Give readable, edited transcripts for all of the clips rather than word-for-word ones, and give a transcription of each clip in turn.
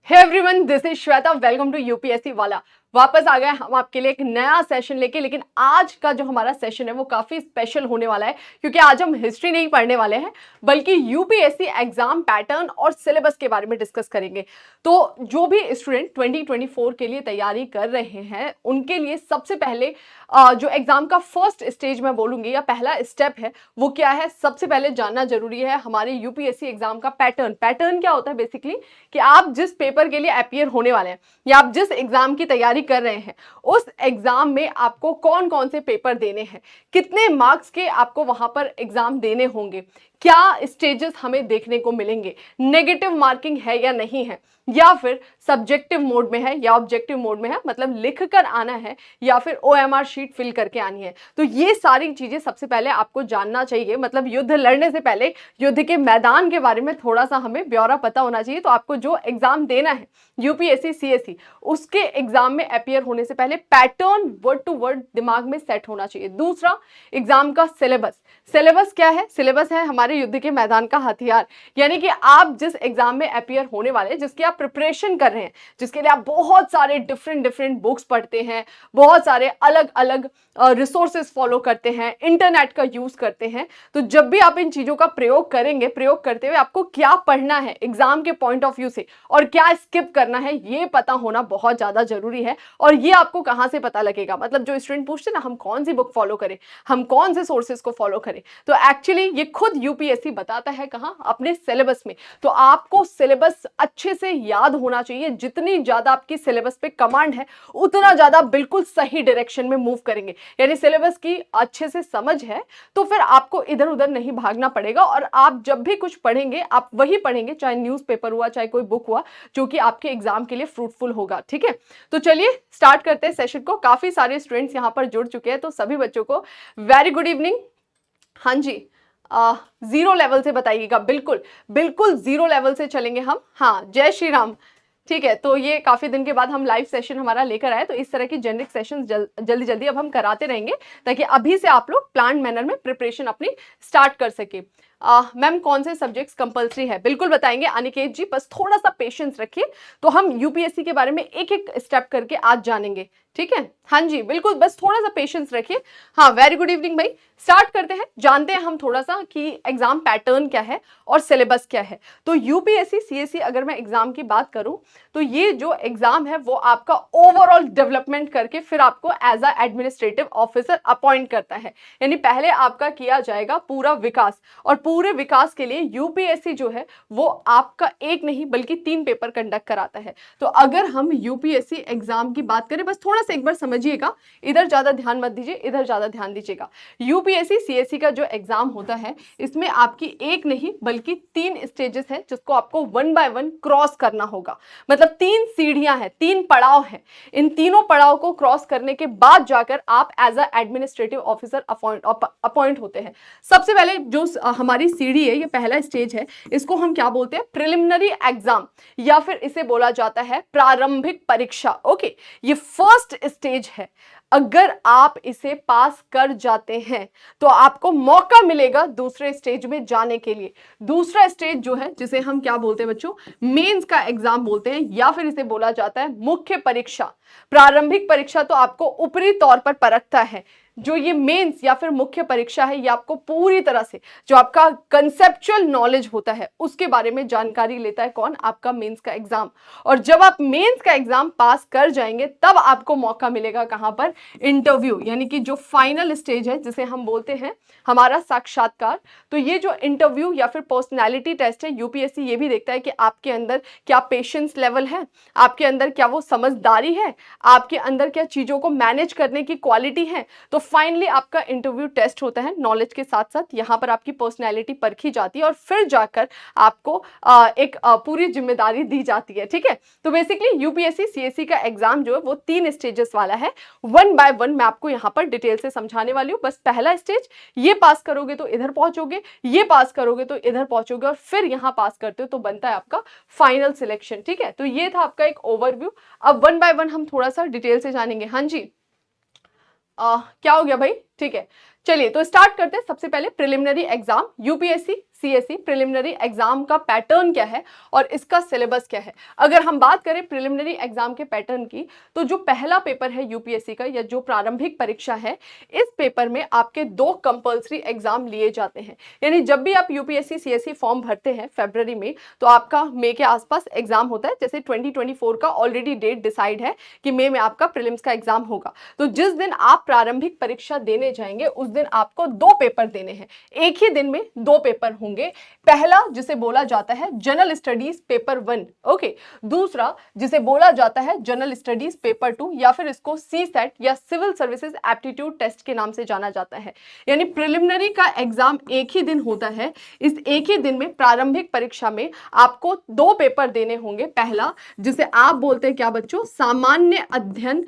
Hey everyone, this is Shweta. Welcome to UPSC वाला। वापस आ गए हम आपके लिए एक नया सेशन लेके। लेकिन आज का जो हमारा सेशन है वो काफी स्पेशल होने वाला है, क्योंकि आज हम हिस्ट्री नहीं पढ़ने वाले हैं बल्कि यूपीएससी एग्जाम पैटर्न और सिलेबस के बारे में डिस्कस करेंगे। तो जो भी स्टूडेंट 2024 के लिए तैयारी कर रहे हैं उनके लिए सबसे पहले जो एग्जाम का फर्स्ट स्टेज मैं बोलूंगी या पहला स्टेप है वो क्या है, सबसे पहले जानना जरूरी है हमारे यूपीएससी एग्जाम का पैटर्न। पैटर्न क्या होता है बेसिकली कि आप जिस पेपर के लिए अपियर होने वाले हैं या आप जिस एग्जाम की तैयारी कर रहे हैं उस एग्जाम में आपको कौन कौन से पेपर देने हैं, कितने मार्क्स के आपको वहां पर एग्जाम देने होंगे, क्या स्टेजेस हमें देखने को मिलेंगे, नेगेटिव मार्किंग है या नहीं है, या फिर सब्जेक्टिव मोड में है या ऑब्जेक्टिव मोड में है, मतलब लिख कर आना है या फिर ओएमआर शीट फिल करके आनी है। तो ये सारी चीजें सबसे पहले आपको जानना चाहिए। मतलब युद्ध लड़ने से पहले युद्ध के मैदान के बारे में थोड़ा सा हमें ब्यौरा पता होना चाहिए। तो आपको जो एग्जाम देना है यूपीएससी सीएससी उसके एग्जाम में अपियर होने से पहले पैटर्न वर्ड टू वर्ड दिमाग में सेट होना चाहिए। दूसरा, एग्जाम का सिलेबस। सिलेबस क्या है? सिलेबस है हमारे युद्ध के मैदान का हथियार। यानी कि आप जिस एग्जाम में अपियर होने वाले, जिसकी आप प्रिपरेशन कर रहे हैं, जिसके लिए आप बहुत सारे डिफरेंट बुक्स पढ़ते हैं, बहुत सारे अलग अलग रिसोर्सेज फॉलो करते हैं, इंटरनेट का यूज करते हैं, तो जब भी आप इन चीजों का प्रयोग करेंगे, प्रयोग करते हुए आपको क्या पढ़ना है एग्जाम के पॉइंट ऑफ व्यू से और क्या स्किप करना है ये पता होना बहुत ज्यादा जरूरी है। और ये आपको कहां से पता लगेगा? मतलब जो स्टूडेंट पूछते हैं ना हम कौन सी बुक फॉलो करें, हम कौन से सोर्सेज को फॉलो करें, तो एक्चुअली ये खुद यूपीएससी बताता है कहां? अपने सिलेबस में। तो आपको सिलेबस अच्छे से याद होना चाहिए। जितनी ज्यादा आपकी सिलेबस पे कमांड है उतना ज्यादा बिल्कुल सही डायरेक्शन में मूव करेंगे। यानी सिलेबस की अच्छे से समझ है तो फिर आपको इधर उधर नहीं भागना पड़ेगा और आप जब भी कुछ पढ़ेंगे आप वही पढ़ेंगे, चाहे न्यूज़पेपर हुआ चाहे कोई बुक हुआ, जो कि आपके एग्जाम के लिए फ्रूटफुल होगा। ठीक है, तो चलिए स्टार्ट करते हैं सेशन को। काफी सारे स्टूडेंट्स यहां पर जुड़ चुके हैं, तो सभी बच्चों को वेरी गुड इवनिंग। हाँ जी, जीरो लेवल से बताइएगा। बिल्कुल बिल्कुल जीरो लेवल से चलेंगे हम। हाँ, जय श्री राम। ठीक है, तो ये काफी दिन के बाद हम लाइव सेशन हमारा लेकर आए, तो इस तरह की जेनरिक सेशन जल्दी जल्दी अब हम कराते रहेंगे ताकि अभी से आप लोग प्लान मैनर में प्रिपरेशन अपनी स्टार्ट कर सके। मैम कौन से सब्जेक्ट्स कंपलसरी है? बिल्कुल बताएंगे अनिकेत जी, बस थोड़ा सा पेशेंस रखिए। तो हम यूपीएससी के बारे में एक एक स्टेप करके आज जानेंगे। ठीक है, हाँ जी बिल्कुल, बस थोड़ा सा पेशेंस रखिए। हाँ, वेरी गुड इवनिंग भाई। स्टार्ट करते हैं, जानते हैं हम थोड़ा सा कि एग्जाम पैटर्न क्या है और सिलेबस क्या है। तो यूपीएससी सीएससी अगर मैं एग्जाम की बात करूं तो ये जो एग्जाम है वो आपका ओवरऑल डेवलपमेंट करके फिर आपको as a administrative officer appoint करता है। यानी पहले आपका किया जाएगा पूरा विकास, और पूरे विकास के लिए यूपीएससी जो है वो आपका एक नहीं बल्कि 3 पेपर कंडक्ट कराता है। तो अगर हम यूपीएससी एग्जाम की बात करें, बस थोड़ा सा एक बार समझिएगा, इधर ज्यादा ध्यान मत दीजिए, इधर ज्यादा ध्यान दीजिएगा। यूपीएससी सीएससी का जो एग्जाम होता है इसमें आपकी एक नहीं बल्कि 3 स्टेजेस हैं जिसको आपको 1 बाय 1 क्रॉस करना होगा। मतलब 3 सीढ़ियां हैं, 3 पड़ाव हैं। इन तीनों पड़ाव को क्रॉस करने के बाद जाकर आप as a administrative officer appoint होते हैं। सबसे पहले जो हमारी सीढ़ी है, ये पहला स्टेज है, इसको हम क्या बोलते हैं? प्रिलिमिनरी एग्जाम, या फिर इसे बोला जाता है प्रारंभिक परीक्षा। ओके, ये फर्स्ट स्टेज है। अगर आप इसे पास कर जाते हैं तो आपको मौका मिलेगा दूसरे स्टेज में जाने के लिए। दूसरा स्टेज जो है जिसे हम क्या बोलते हैं बच्चों? मेंस का एग्जाम बोलते हैं, या फिर इसे बोला जाता है मुख्य परीक्षा। प्रारंभिक परीक्षा तो आपको ऊपरी तौर पर परखता है, जो ये मेंस या फिर मुख्य परीक्षा है ये आपको पूरी तरह से जो आपका कंसेप्चुअल नॉलेज होता है उसके बारे में जानकारी लेता है। कौन? आपका मेंस का एग्जाम। और जब आप मेंस का एग्जाम पास कर जाएंगे तब आपको मौका मिलेगा कहां पर? इंटरव्यू, यानी कि जो फाइनल स्टेज है जिसे हम बोलते हैं हमारा साक्षात्कार। तो ये जो इंटरव्यू या फिर पर्सनैलिटी टेस्ट है, यूपीएससी ये भी देखता है कि आपके अंदर क्या पेशेंस लेवल है, आपके अंदर क्या वो समझदारी है, आपके अंदर क्या चीजों को मैनेज करने की क्वालिटी है। तो फाइनली आपका इंटरव्यू टेस्ट होता है, नॉलेज के साथ साथ यहाँ पर आपकी पर्सनैलिटी परखी जाती है और फिर जाकर आपको एक पूरी जिम्मेदारी दी जाती है। ठीक है, तो बेसिकली यूपीएससी सीएससी का एग्जाम जो है वो 3 स्टेजेस वाला है। 1 बाय 1 मैं आपको यहाँ पर डिटेल से समझाने वाली हूँ। बस पहला स्टेज, ये पास करोगे तो इधर पहुंचोगे, ये पास करोगे तो इधर पहुंचोगे, और फिर यहाँ पास करते हो तो बनता है आपका फाइनल सिलेक्शन। ठीक है, तो ये था आपका एक ओवरव्यू। अब 1 बाय 1 हम थोड़ा सा डिटेल से जानेंगे। हाँ जी, क्या हो गया भाई? ठीक है, चलिए तो स्टार्ट करते हैं। सबसे पहले preliminary exam UPSC CSE preliminary exam का पैटर्न क्या है और इसका सिलेबस क्या है। अगर हम बात करें प्रिलिमिनरी एग्जाम के पैटर्न की, तो जो पहला पेपर है यूपीएससी का या जो प्रारंभिक परीक्षा है, इस पेपर में आपके 2 कंपल्सरी एग्जाम लिए जाते हैं। यानी जब भी आप यूपीएससी सीएसई फॉर्म भरते हैं फरवरी में, तो आपका मई के आसपास एग्जाम होता है। जैसे 2024 का ऑलरेडी डेट डिसाइड है कि मई में आपका प्रीलिम्स का एग्जाम होगा। तो जिस दिन आप प्रारंभिक परीक्षा देने जाएंगे उस दिन आपको 2 पेपर देने हैं। एक ही दिन में 2 पेपर होंगे। पहला जिसे बोला जाता है जनरल स्टडीज पेपर 1, ओके। दूसरा जिसे बोला जाता है जनरल स्टडीज पेपर 2 या फिर इसको सी सेट या सिविल सर्विसेज एप्टीट्यूड टेस्ट के नाम से जाना जाता है। यानी प्रिलिमिनरी का एग्जाम एक ही दिन होता है। इस एक ही दिन में प्रारंभिक परीक्षा में आपको 2 पेपर देने होंगे। पहला जिसे आप बोलते हैं क्या बच्चों, सामान्य अध्ययन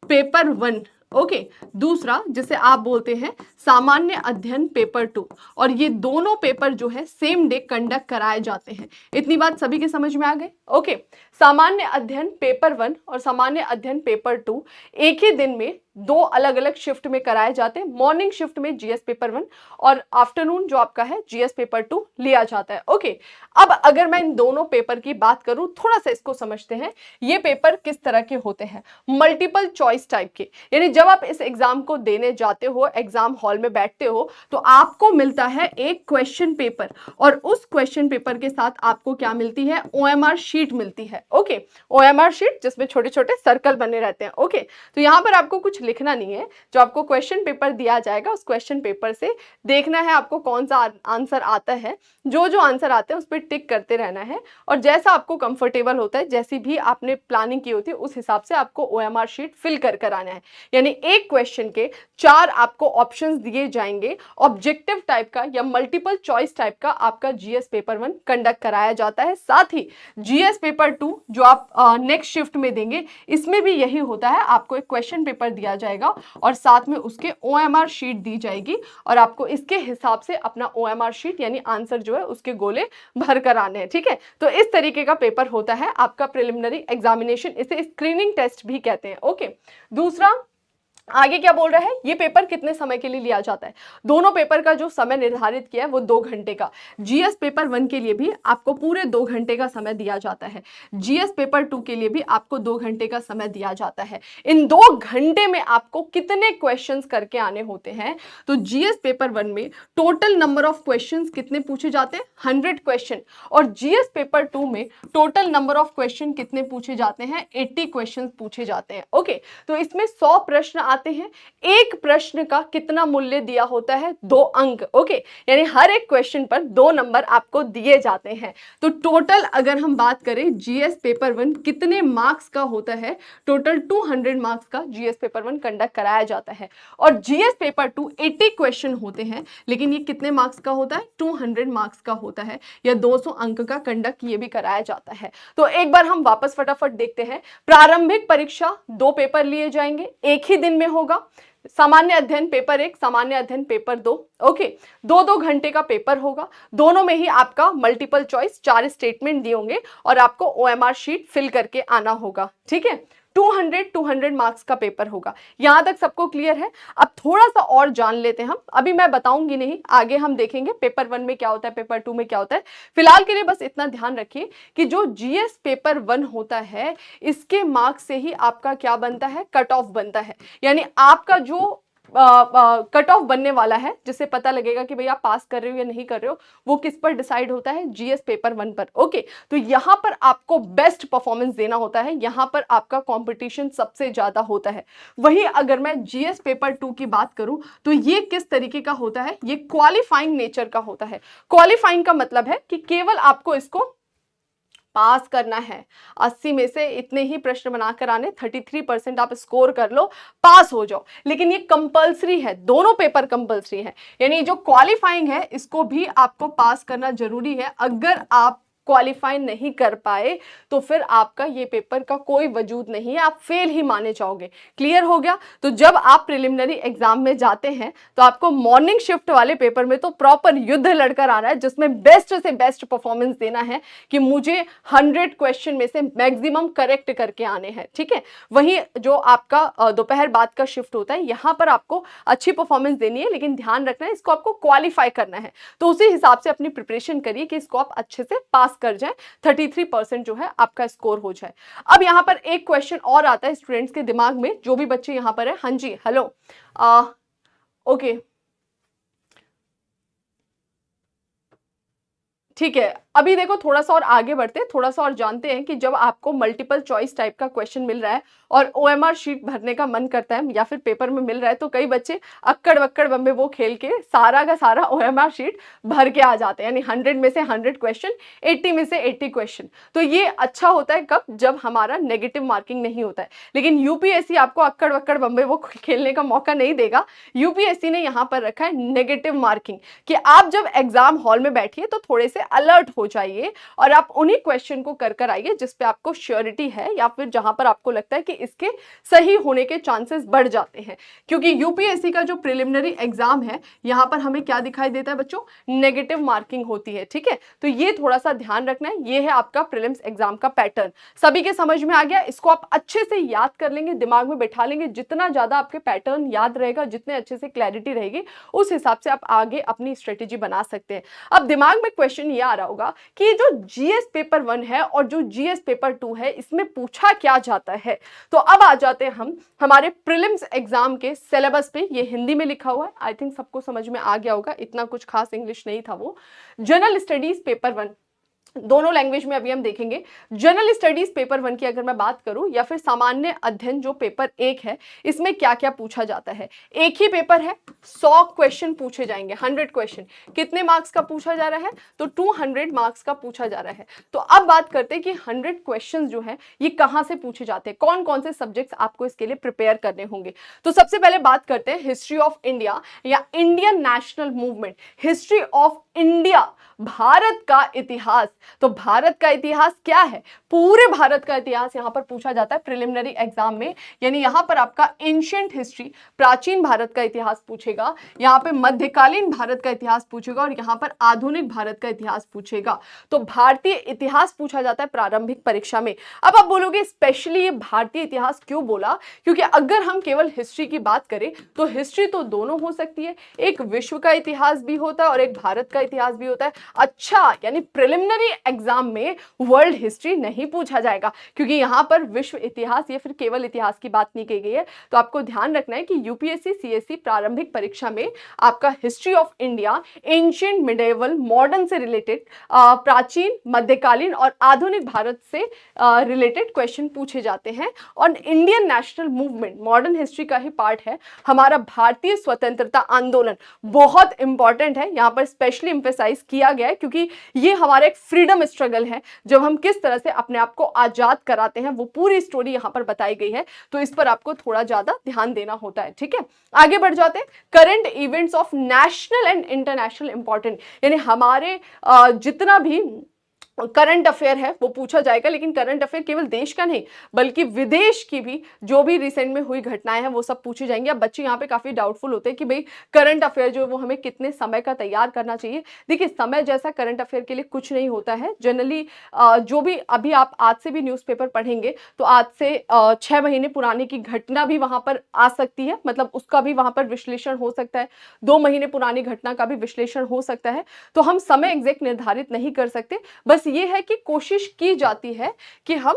पेपर 1, ओके। दूसरा जिसे आप बोलते हैं सामान्य अध्ययन पेपर 2। और ये दोनों पेपर जो है सेम डे कंडक्ट कराए जाते हैं। इतनी बात सभी के समझ में आ गई, ओके। सामान्य अध्ययन पेपर 1 और सामान्य अध्ययन पेपर 2 एक ही दिन में 2 अलग अलग शिफ्ट में कराए जाते हैं। मॉर्निंग शिफ्ट में जीएस पेपर 1 और आफ्टरनून जो आपका है जीएस पेपर 2 लिया जाता है, ओके। अब अगर मैं इन दोनों पेपर की बात करूं, थोड़ा सा इसको समझते हैं। ये पेपर किस तरह के होते हैं, मल्टीपल चॉइस टाइप के। यानी जब आप इस एग्जाम को देने जाते हो, एग्जाम हॉल में बैठते हो, तो आपको मिलता है एक क्वेश्चन पेपर और उस क्वेश्चन पेपर के साथ आपको क्या मिलती है, ओएमआर शीट मिलती है, ओके। ओएमआर शीट जिसमें छोटे छोटे सर्कल बने रहते हैं, ओके। तो यहां पर आपको कुछ लिखना नहीं है। जो आपको क्वेश्चन पेपर दिया जाएगा उस क्वेश्चन पेपर से देखना है आपको कौन सा आंसर आता है। जो आंसर आते हैं उस पर टिक करते रहना है और जैसा आपको कंफर्टेबल होता है, जैसी भी आपने प्लानिंग की होती है, उस हिसाब से आपको ओएमआर शीट फिल कर आना है। यानी एक क्वेश्चन के 4 आपको ऑप्शंस दिए जाएंगे। ऑब्जेक्टिव टाइप का या मल्टीपल चॉइस टाइप का आपका जीएस पेपर 1 कंडक्ट कराया जाता है। साथ ही जीएस पेपर 2 जो आप नेक्स्ट शिफ्ट में देंगे, इसमें भी यही होता है। आपको एक क्वेश्चन पेपर दिया जाएगा और साथ में उसके ओएमआर शीट दी जाएगी और आपको इसके हिसाब से अपना ओएमआर शीट यानी आंसर जो है उसके गोले भर कर आने हैं, ठीक है। तो इस तरीके का पेपर होता है आपका प्रिलिमिनरी एग्जामिनेशन। इसे स्क्रीनिंग टेस्ट भी कहते हैं, ओके। दूसरा आगे क्या बोल रहा है, ये पेपर कितने समय के लिए लिया जाता है। दोनों पेपर का जो समय निर्धारित किया है वो 2 घंटे का। जीएस पेपर 1 के लिए भी आपको पूरे 2 घंटे का समय दिया जाता है। जीएस पेपर 2 के लिए भी आपको 2 घंटे का समय दिया जाता है। इन 2 घंटे में आपको कितने क्वेश्चंस करके आने होते हैं, तो जीएस पेपर 1 में टोटल नंबर ऑफ क्वेश्चंस कितने पूछे जाते हैं, 100 क्वेश्चन। और जीएस पेपर 2 में टोटल नंबर ऑफ क्वेश्चन कितने पूछे जाते हैं, 80 क्वेश्चन पूछे जाते हैं, ओके। तो इसमें 100 प्रश्न आते हैं। एक प्रश्न का कितना मूल्य दिया होता है, 2 अंक, ओके। यानी हर एक क्वेश्चन पर 2 नंबर आपको दिए जाते हैं। तो टोटल अगर हम बात करें जीएस पेपर 1 कितने मार्क्स का होता है, टोटल 200 मार्क्स का जीएस पेपर 1 कंडक्ट कराया जाता है। और जीएस पेपर 2 80 क्वेश्चन होते हैं, लेकिन ये कितने मार्क्स का होता है, 200 मार्क्स का होता है या 200 अंक का कंडक्ट ये भी कराया जाता है। तो एक बार हम वापस फटाफट देखते हैं। प्रारंभिक परीक्षा 2 पेपर लिए जाएंगे, एक ही दिन में होगा। सामान्य अध्ययन पेपर 1, सामान्य अध्ययन पेपर 2, ओके। 2-2 घंटे का पेपर होगा। दोनों में ही आपका मल्टीपल चॉइस 4 स्टेटमेंट दिए होंगे और आपको ओएमआर शीट फिल करके आना होगा, ठीक है। 200 मार्क्स का पेपर होगा। यहां तक सबको क्लियर है। अब थोड़ा सा और जान लेते हैं हम। अभी मैं बताऊंगी नहीं, आगे हम देखेंगे पेपर 1 में क्या होता है, पेपर 2 में क्या होता है। फिलहाल के लिए बस इतना ध्यान रखिए कि जो जीएस पेपर 1 होता है, इसके मार्क्स से ही आपका क्या बनता है, कट ऑफ बनता है। यानी आपका जो कट ऑफ बनने वाला है, जिससे पता लगेगा कि भाई आप पास कर रहे हो या नहीं कर रहे हो, वो किस पर डिसाइड होता है, जीएस पेपर 1 पर, ओके। तो यहां पर आपको बेस्ट परफॉर्मेंस देना होता है, यहां पर आपका कंपटीशन सबसे ज्यादा होता है। वही अगर मैं जीएस पेपर 2 की बात करूं तो ये किस तरीके का होता है, ये क्वालिफाइंग नेचर का होता है। क्वालिफाइंग का मतलब है कि केवल आपको इसको पास करना है। 80 में से इतने ही प्रश्न बनाकर आने, 33% आप स्कोर कर लो, पास हो जाओ। लेकिन ये कंपलसरी है, दोनों पेपर कंपलसरी है। यानी जो क्वालिफाइंग है इसको भी आपको पास करना जरूरी है। अगर आप क्वालिफाई नहीं कर पाए तो फिर आपका ये पेपर का कोई वजूद नहीं है, आप फेल ही माने जाओगे। क्लियर हो गया? तो जब आप प्रिलिमिनरी एग्जाम में जाते हैं तो आपको मॉर्निंग शिफ्ट वाले पेपर में तो प्रॉपर युद्ध लड़कर आना है, जिसमें बेस्ट से बेस्ट परफॉर्मेंस देना है कि मुझे 100 क्वेश्चन में से मैक्सिमम करेक्ट करके आने हैं। ठीक है, वहीं जो आपका दोपहर बाद का शिफ्ट होता है, यहां पर आपको अच्छी परफॉर्मेंस देनी है, लेकिन ध्यान रखना है इसको आपको क्वालिफाई करना है। तो उसी हिसाब से अपनी प्रिपरेशन करिए कि इसको आप अच्छे से पास कर जाए, 33% जो है आपका स्कोर हो जाए। अब यहाँ पर एक क्वेश्चन और आता है स्टूडेंट्स के दिमाग में, जो भी बच्चे यहाँ पर है। हाँ जी, हेलो, ओके, ठीक है। अभी देखो थोड़ा सा और आगे बढ़ते हैं, थोड़ा सा और जानते हैं कि जब आपको मल्टीपल चॉइस टाइप का क्वेश्चन मिल रहा है और ओएमआर शीट भरने का मन करता है या फिर पेपर में मिल रहा है, तो कई बच्चे अक्कड़ बक्कड़ बम्बे वो खेल के सारा का सारा ओएमआर शीट भर के आ जाते हैं, यानी 100 में से 100 क्वेश्चन, 80 में से 80 क्वेश्चन। तो ये अच्छा होता है कब? जब हमारा नेगेटिव मार्किंग नहीं होता है। लेकिन यूपीएससी आपको अक्कड़ बक्कड़ बम्बे वो खेलने का मौका नहीं देगा। यूपीएससी ने यहाँ पर रखा है नेगेटिव मार्किंग, कि आप जब एग्जाम हॉल में बैठिए तो थोड़े से अलर्ट हो जाइए और आप उन्हीं क्वेश्चन को कर आइए जिस पे आपको श्योरिटी है या फिर जहां पर आपको लगता है कि इसके सही होने के चांसेस बढ़ जाते हैं। क्योंकि यूपीएससी का जो प्रिलिमिनरी एग्जाम है, यहां पर हमें क्या दिखाई देता है बच्चों? नेगेटिव मार्किंग होती है। ठीक है, तो ये थोड़ा सा ध्यान रखना है। ये है आपका प्रीलिम्स एग्जाम का पैटर्न। सभी के समझ में आ गया? इसको आप अच्छे से याद कर लेंगे, दिमाग में बैठा लेंगे। जितना ज्यादा आपके पैटर्न याद रहेगा, जितने अच्छे से क्लैरिटी रहेगी, उस हिसाब से आप आगे अपनी स्ट्रेटेजी बना सकते हैं। अब दिमाग में क्वेश्चन ये आ रहा होगा कि जो जीएस पेपर 1 है और जो जीएस पेपर 2 है, इसमें पूछा क्या जाता है। तो अब आ जाते हैं हम हमारे प्रीलिम्स एग्जाम के सिलेबस पे। ये हिंदी में लिखा हुआ है, आई थिंक सबको समझ में आ गया होगा, इतना कुछ खास इंग्लिश नहीं था वो। जनरल स्टडीज पेपर 1, दोनों लैंग्वेज में अभी हम देखेंगे। जनरल स्टडीज पेपर 1 की अगर मैं बात करूं या फिर सामान्य अध्ययन जो पेपर 1 है, इसमें क्या क्या पूछा जाता है। एक ही पेपर है, 100 क्वेश्चन पूछे जाएंगे, 100 क्वेश्चन। कितने मार्क्स का पूछा जा रहा है? तो 200 मार्क्स का पूछा जा रहा है। तो अब बात करते हैं कि 100 क्वेश्चन जो है ये कहां से पूछे जाते हैं, कौन कौन से सब्जेक्ट्स आपको इसके लिए प्रिपेयर करने होंगे। तो सबसे पहले बात करते हैं हिस्ट्री ऑफ इंडिया या Indian national movement. History of India, Bharat का इतिहास। तो भारत का इतिहास क्या है? पूरे भारत का इतिहास यहां पर पूछा जाता है प्रिलिमिनरी एग्जाम में। यानी यहां पर आपका एंशिएंट हिस्ट्री, प्राचीन भारत का इतिहास पूछेगा, यहां पे मध्यकालीन भारत का इतिहास पूछेगा और यहां पर आधुनिक भारत का इतिहास पूछेगा। तो भारतीय इतिहास पूछा जाता है प्रारंभिक परीक्षा में। अब आप बोलोगे स्पेशली ये भारतीय इतिहास क्यों बोला? क्योंकि अगर हम केवल हिस्ट्री की बात करें तो हिस्ट्री तो दोनों हो सकती है, एक विश्व का इतिहास भी होता है और एक भारत का इतिहास भी होता है। अच्छा, यानी प्रिलिमिनरी एग्जाम में वर्ल्ड हिस्ट्री नहीं पूछा जाएगा, क्योंकि यहां पर विश्व इतिहास या फिर केवल इतिहास की बात नहीं की गई है। तो आपको ध्यान रखना है कि यूपीएससी सीएससी प्रारंभिक परीक्षा में आपका history of India, ancient, medieval, modern से रिलेटेड, प्राचीन, मध्यकालीन और आधुनिक भारत से रिलेटेड क्वेश्चन पूछे जाते हैं। और Indian national movement modern history का ही पार्ट है। हमारा भारतीय स्वतंत्रता आंदोलन बहुत इंपॉर्टेंट है, यहां पर स्पेशली एम्फेसाइज किया गया है, क्योंकि ये हमारा एक फ्रीडम स्ट्रगल है। जब हम किस तरह से अपने आप को आजाद कराते हैं, वो पूरी स्टोरी यहां पर बताई गई है। तो इस पर आपको थोड़ा ज्यादा ध्यान देना होता है। ठीक है, आगे बढ़ जाते हैं। Current events of national and international important, यानी हमारे जितना भी करंट अफेयर है वो पूछा जाएगा। लेकिन करंट अफेयर केवल देश का नहीं बल्कि विदेश की भी जो भी रिसेंट में हुई घटनाएं हैं वो सब पूछी जाएंगी। अब बच्चे यहाँ पे काफी डाउटफुल होते हैं कि भाई करंट अफेयर जो है वो हमें कितने समय का तैयार करना चाहिए। देखिए, समय जैसा करंट अफेयर के लिए कुछ नहीं होता है। जनरली जो भी अभी आप आज से भी न्यूज़पेपर पढ़ेंगे तो आज से 6 महीने पुराने की घटना भी वहां पर आ सकती है, मतलब उसका भी वहां पर विश्लेषण हो सकता है। 2 महीने पुरानी घटना का भी विश्लेषण हो सकता है। तो हम समय एग्जैक्ट निर्धारित नहीं कर सकते। बस ये है कि कोशिश की जाती है कि हम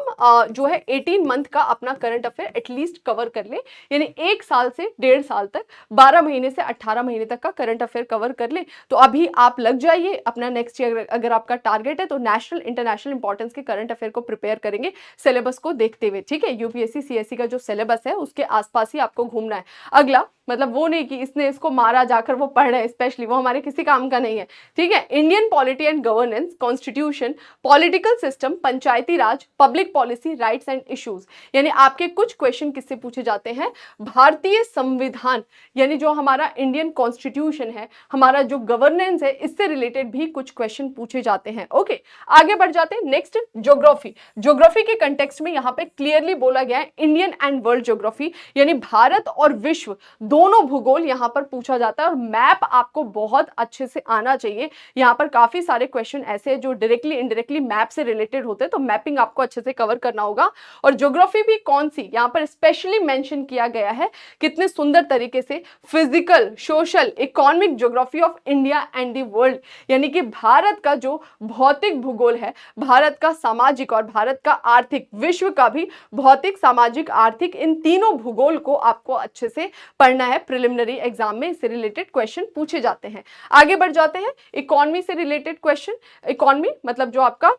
जो है 18 मंथ का अपना करंट अफेयर एटलीस्ट कवर कर ले, यानी 1 साल से 1.5 साल तक, 12 महीने से 18 महीने तक का करंट अफेयर कवर कर ले। तो अभी आप लग जाइए अपना नेक्स्ट ईयर, अगर आपका टारगेट है तो नेशनल इंटरनेशनल इंपॉर्टेंस के करंट अफेयर को प्रिपेयर करेंगे सिलेबस को देखते हुए। ठीक है, यूपीएससी सीएससी का जो सिलेबस है उसके आसपास ही आपको घूमना है। अगला मतलब वो नहीं कि इसने इसको मारा जाकर वो पढ़ रहे हैं, स्पेशली वो हमारे किसी काम का नहीं है। ठीक है, Indian polity and governance, constitution, constitution, political system, Panchayati Raj, public policy, rights and issues. यानी आपके कुछ क्वेश्चन किससे पूछे जाते हैं, भारतीय संविधान यानी जो हमारा इंडियन कॉन्स्टिट्यूशन है, हमारा जो गवर्नेंस है, इससे रिलेटेड भी कुछ क्वेश्चन पूछे जाते हैं। ओके, आगे बढ़ जाते हैं। Next, geography. ज्योग्राफी के कंटेक्स्ट में यहां पे क्लियरली बोला गया है इंडियन एंड वर्ल्ड ज्योग्राफी, यानी भारत और विश्व दोनों भूगोल यहां पर पूछा जाता है। और मैप आपको बहुत अच्छे से आना चाहिए। यहां पर काफी सारे क्वेश्चन ऐसे हैं जो डायरेक्टली इनडायरेक्टली मैप से रिलेटेड होते हैं, तो मैपिंग आपको अच्छे से कवर करना होगा। और ज्योग्राफी भी कौन सी, यहां पर स्पेशली मेंशन किया गया है कितने सुंदर तरीके से, physical, social, economic geography of India and the world, यानी कि भारत का जो भौतिक भूगोल है, भारत का सामाजिक और भारत का आर्थिक, विश्व का भी भौतिक, सामाजिक, आर्थिक, इन तीनों भूगोल को आपको अच्छे से पढ़ना है। प्रिलिमिनरी एग्जाम में इससे रिलेटेड क्वेश्चन पूछे जाते हैं। आगे बढ़ जाते हैं, इकोनॉमी से रिलेटेड क्वेश्चन। इकोनॉमी मतलब जो आपका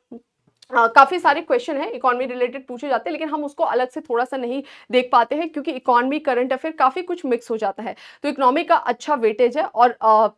काफी सारे क्वेश्चन है इकोनॉमी रिलेटेड पूछे जाते हैं, लेकिन हम उसको अलग से थोड़ा सा नहीं देख पाते हैं क्योंकि इकोनॉमी, करंट अफेयर काफी कुछ मिक्स हो जाता है। तो इकोनॉमी का अच्छा वेटेज है और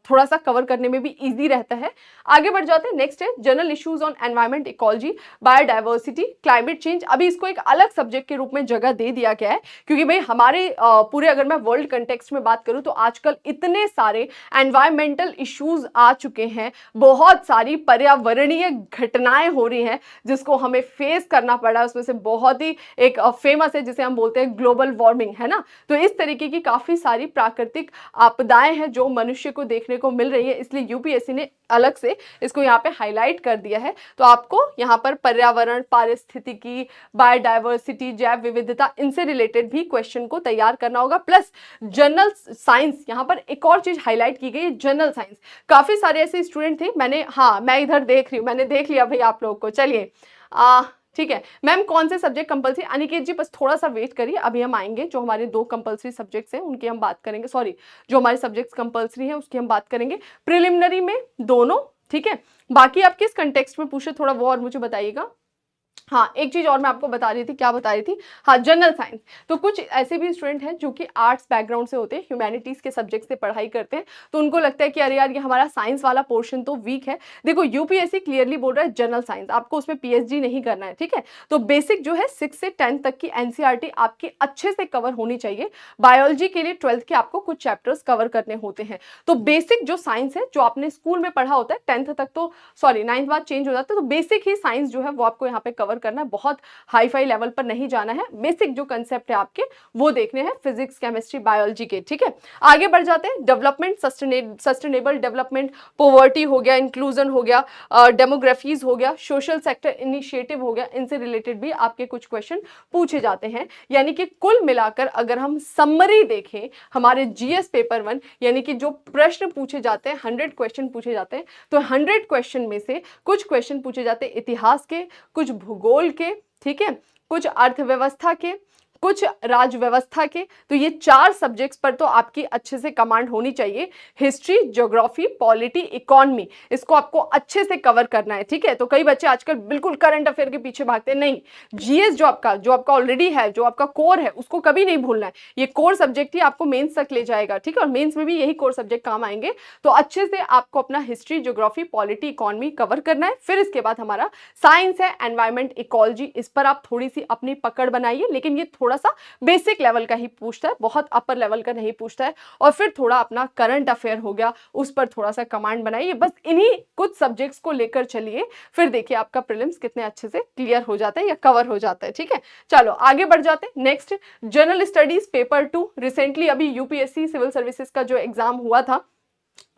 थोड़ा सा कवर करने में भी इजी रहता है। आगे बढ़ जाते हैं। नेक्स्ट है general issues on environment, ecology, biodiversity, climate change. अभी इसको एक अलग सब्जेक्ट के रूप में जगह दे दिया गया है क्योंकि भाई हमारे पूरे, अगर मैं वर्ल्ड कंटेक्स्ट में बात करूं तो आजकल इतने सारे एनवायरमेंटल इश्यूज आ चुके हैं, बहुत सारी पर्यावरणीय घटनाएं हो रही हैं जिसको हमें फेस करना पड़ा। उसमें से बहुत ही एक फेमस है जिसे हम बोलते हैं ग्लोबल वार्मिंग, है ना। तो इस तरीके की काफी सारी प्राकृतिक आपदाएं हैं जो मनुष्य को देखने को मिल रही है, इसलिए यूपीएससी ने अलग से इसको यहाँ पे हाईलाइट कर दिया है। तो आपको यहाँ पर पर्यावरण, पारिस्थितिकी, बायोडाइवर्सिटी, जैव विविधता, इनसे रिलेटेड भी क्वेश्चन को तैयार करना होगा। प्लस जनरल साइंस, यहाँ पर एक और चीज हाईलाइट की गई है, जनरल साइंस। काफी सारे ऐसे स्टूडेंट थे, मैं इधर देख रही हूँ, मैंने देख लिया भाई आप लोग को। चलिए ठीक है मैम, कौन से सब्जेक्ट कंपलसरी? अनिकेत जी बस थोड़ा सा वेट करिए, अभी हम आएंगे। जो हमारे 2 कंपलसरी सब्जेक्ट्स हैं उनकी हम बात करेंगे, सॉरी जो हमारे सब्जेक्ट्स कंपलसरी हैं उसकी हम बात करेंगे। प्रिलिमिनरी में दोनों, ठीक है। बाकी आप किस कंटेक्स्ट में पूछे थोड़ा वो और मुझे बताइएगा। हाँ, एक चीज और मैं आपको बता रही थी, क्या बता रही थी, हाँ जनरल साइंस। तो कुछ ऐसे भी स्टूडेंट हैं जो कि आर्ट्स बैकग्राउंड से होते हैं, ह्यूमैनिटीज के सब्जेक्ट से पढ़ाई करते हैं, तो उनको लगता है कि अरे यार ये हमारा साइंस वाला पोर्शन तो वीक है। देखो यूपीएससी क्लियरली बोल रहा है जनरल साइंस, आपको उसमें पीएचडी नहीं करना है, ठीक है। तो बेसिक जो है 6 से 10 तक की एनसीईआरटी आपकी अच्छे से कवर होनी चाहिए। बायोलॉजी के लिए 12th के आपको कुछ चैप्टर्स कवर करने होते हैं। तो बेसिक जो साइंस है जो आपने स्कूल में पढ़ा होता है 10th तक, तो सॉरी 9th बाद चेंज हो जाता है, तो बेसिक ही साइंस जो है वो आपको यहाँ पे कवर करना है, बहुत हाई फाई लेवल पर नहीं जाना है। बेसिक जो कंसेप्ट है आपके वो देखने हैं, फिजिक्स, केमिस्ट्री, बायोलॉजी के, ठीक है। आगे बढ़ जाते हैं। डेवलपमेंट, सस्टेनेबल डेवलपमेंट, पॉवर्टी हो गया, इंक्लूजन हो गया, डेमोग्राफीज हो गया, सोशल सेक्टर इनिशिएटिव हो गया, इनसे रिलेटेड भी आपके कुछ क्वेश्चन पूछे जाते हैं। यानी कि कुल मिलाकर अगर हम समरी देखें हमारे जीएस पेपर 1, यानी कि जो प्रश्न पूछे जाते हैं 100 क्वेश्चन पूछे जाते हैं, तो 100 क्वेश्चन में से कुछ क्वेश्चन पूछे जाते हैं इतिहास के, कुछ भूगोल के, ठीक है, कुछ अर्थव्यवस्था के, कुछ राज्य व्यवस्था के। तो ये 4 सब्जेक्ट्स पर तो आपकी अच्छे से कमांड होनी चाहिए। हिस्ट्री, ज्योग्राफी, पॉलिटी, इकोनॉमी, इसको आपको अच्छे से कवर करना है, ठीक है। तो कई बच्चे आजकल बिल्कुल करंट अफेयर के पीछे भागते हैं, नहीं, जीएस जो आपका ऑलरेडी है, जो आपका कोर है, उसको कभी नहीं भूलना है। ये कोर सब्जेक्ट ही आपको मेंस तक ले जाएगा, ठीक है, और मेंस में भी यही कोर सब्जेक्ट काम आएंगे। तो अच्छे से आपको अपना history, geography, polity, economy cover करना है। फिर इसके बाद हमारा साइंस है, एनवायरमेंट, इकोलॉजी, इस पर आप थोड़ी सी अपनी पकड़ बनाइए, लेकिन ये थोड़ा सा बेसिक लेवल का ही पूछता है, बहुत अपर लेवल का नहीं पूछता है। और फिर थोड़ा अपना करंट अफेयर हो गया, उस पर थोड़ा सा कमांड बनाइए। बस इन्हीं कुछ सब्जेक्ट्स को लेकर चलिए, फिर देखिए आपका प्रीलिम्स कितने अच्छे से क्लियर हो जाता है या कवर हो जाता है, ठीक है। चलो आगे बढ़ जाते हैं। Next, general studies paper 2। Recently अभी यूपीएससी सिविल सर्विसेज का जो एग्जाम हुआ था,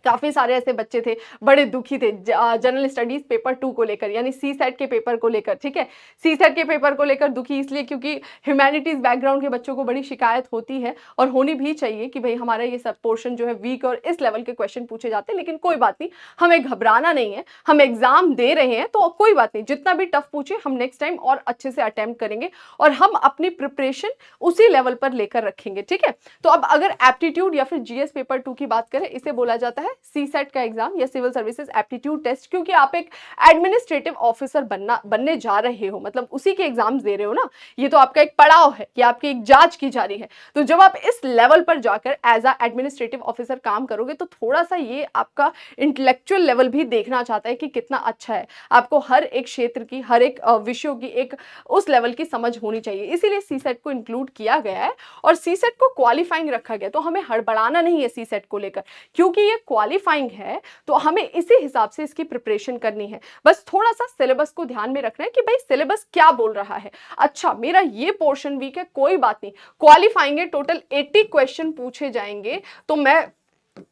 काफी सारे ऐसे बच्चे थे बड़े दुखी थे जनरल स्टडीज पेपर 2 को लेकर, यानी सी सेट के पेपर को लेकर, ठीक है। सी सेट के पेपर को लेकर दुखी इसलिए क्योंकि ह्यूमैनिटीज बैकग्राउंड के बच्चों को बड़ी शिकायत होती है और होनी भी चाहिए कि भाई हमारा ये सब पोर्शन जो है वीक और इस लेवल के क्वेश्चन पूछे जाते हैं। लेकिन कोई बात नहीं, हमें घबराना नहीं है, हम एग्जाम दे रहे हैं तो कोई बात नहीं, जितना भी टफ पूछे हम नेक्स्ट टाइम और अच्छे से अटेम्प्ट करेंगे और हम अपनी प्रिपरेशन उसी लेवल पर लेकर रखेंगे, ठीक है। तो अब अगर एप्टीट्यूड या फिर जीएस पेपर 2 की बात करें, इसे बोला जाता है है सीसेट का एग्जाम या सिविल सर्विसेज एप्टीट्यूड टेस्ट, क्योंकि आप एक एडमिनिस्ट्रेटिव ऑफिसर बनने जा रहे हो, मतलब उसी के एग्जाम्स दे रहे हो ना, ये तो आपका एक पड़ाव है कि आपकी एक जांच की जा रही है। तो जब आप इस लेवल पर जाकर एज अ एडमिनिस्ट्रेटिव ऑफिसर काम करोगे तो थोड़ा सा ये आपका इंटेलेक्चुअल लेवल भी देखना चाहता है कि कितना अच्छा है, आपको हर एक क्षेत्र की, हर एक विषयों की एक उस लेवल की समझ होनी चाहिए, इसीलिए सीसेट को इंक्लूड किया गया है और सीसेट को क्वालिफाइंग रखा गया। तो हमें हड़बड़ाना नहीं है सीसेट को लेकर, क्योंकि ये क्वालिफाइंग है तो हमें इसी हिसाब से इसकी प्रिपरेशन करनी है। बस थोड़ा सा सिलेबस को ध्यान में रखना है कि भाई सिलेबस क्या बोल रहा है। अच्छा मेरा ये पोर्शन वीक है, कोई बात नहीं, क्वालिफाइंग है, टोटल 80 क्वेश्चन पूछे जाएंगे, तो मैं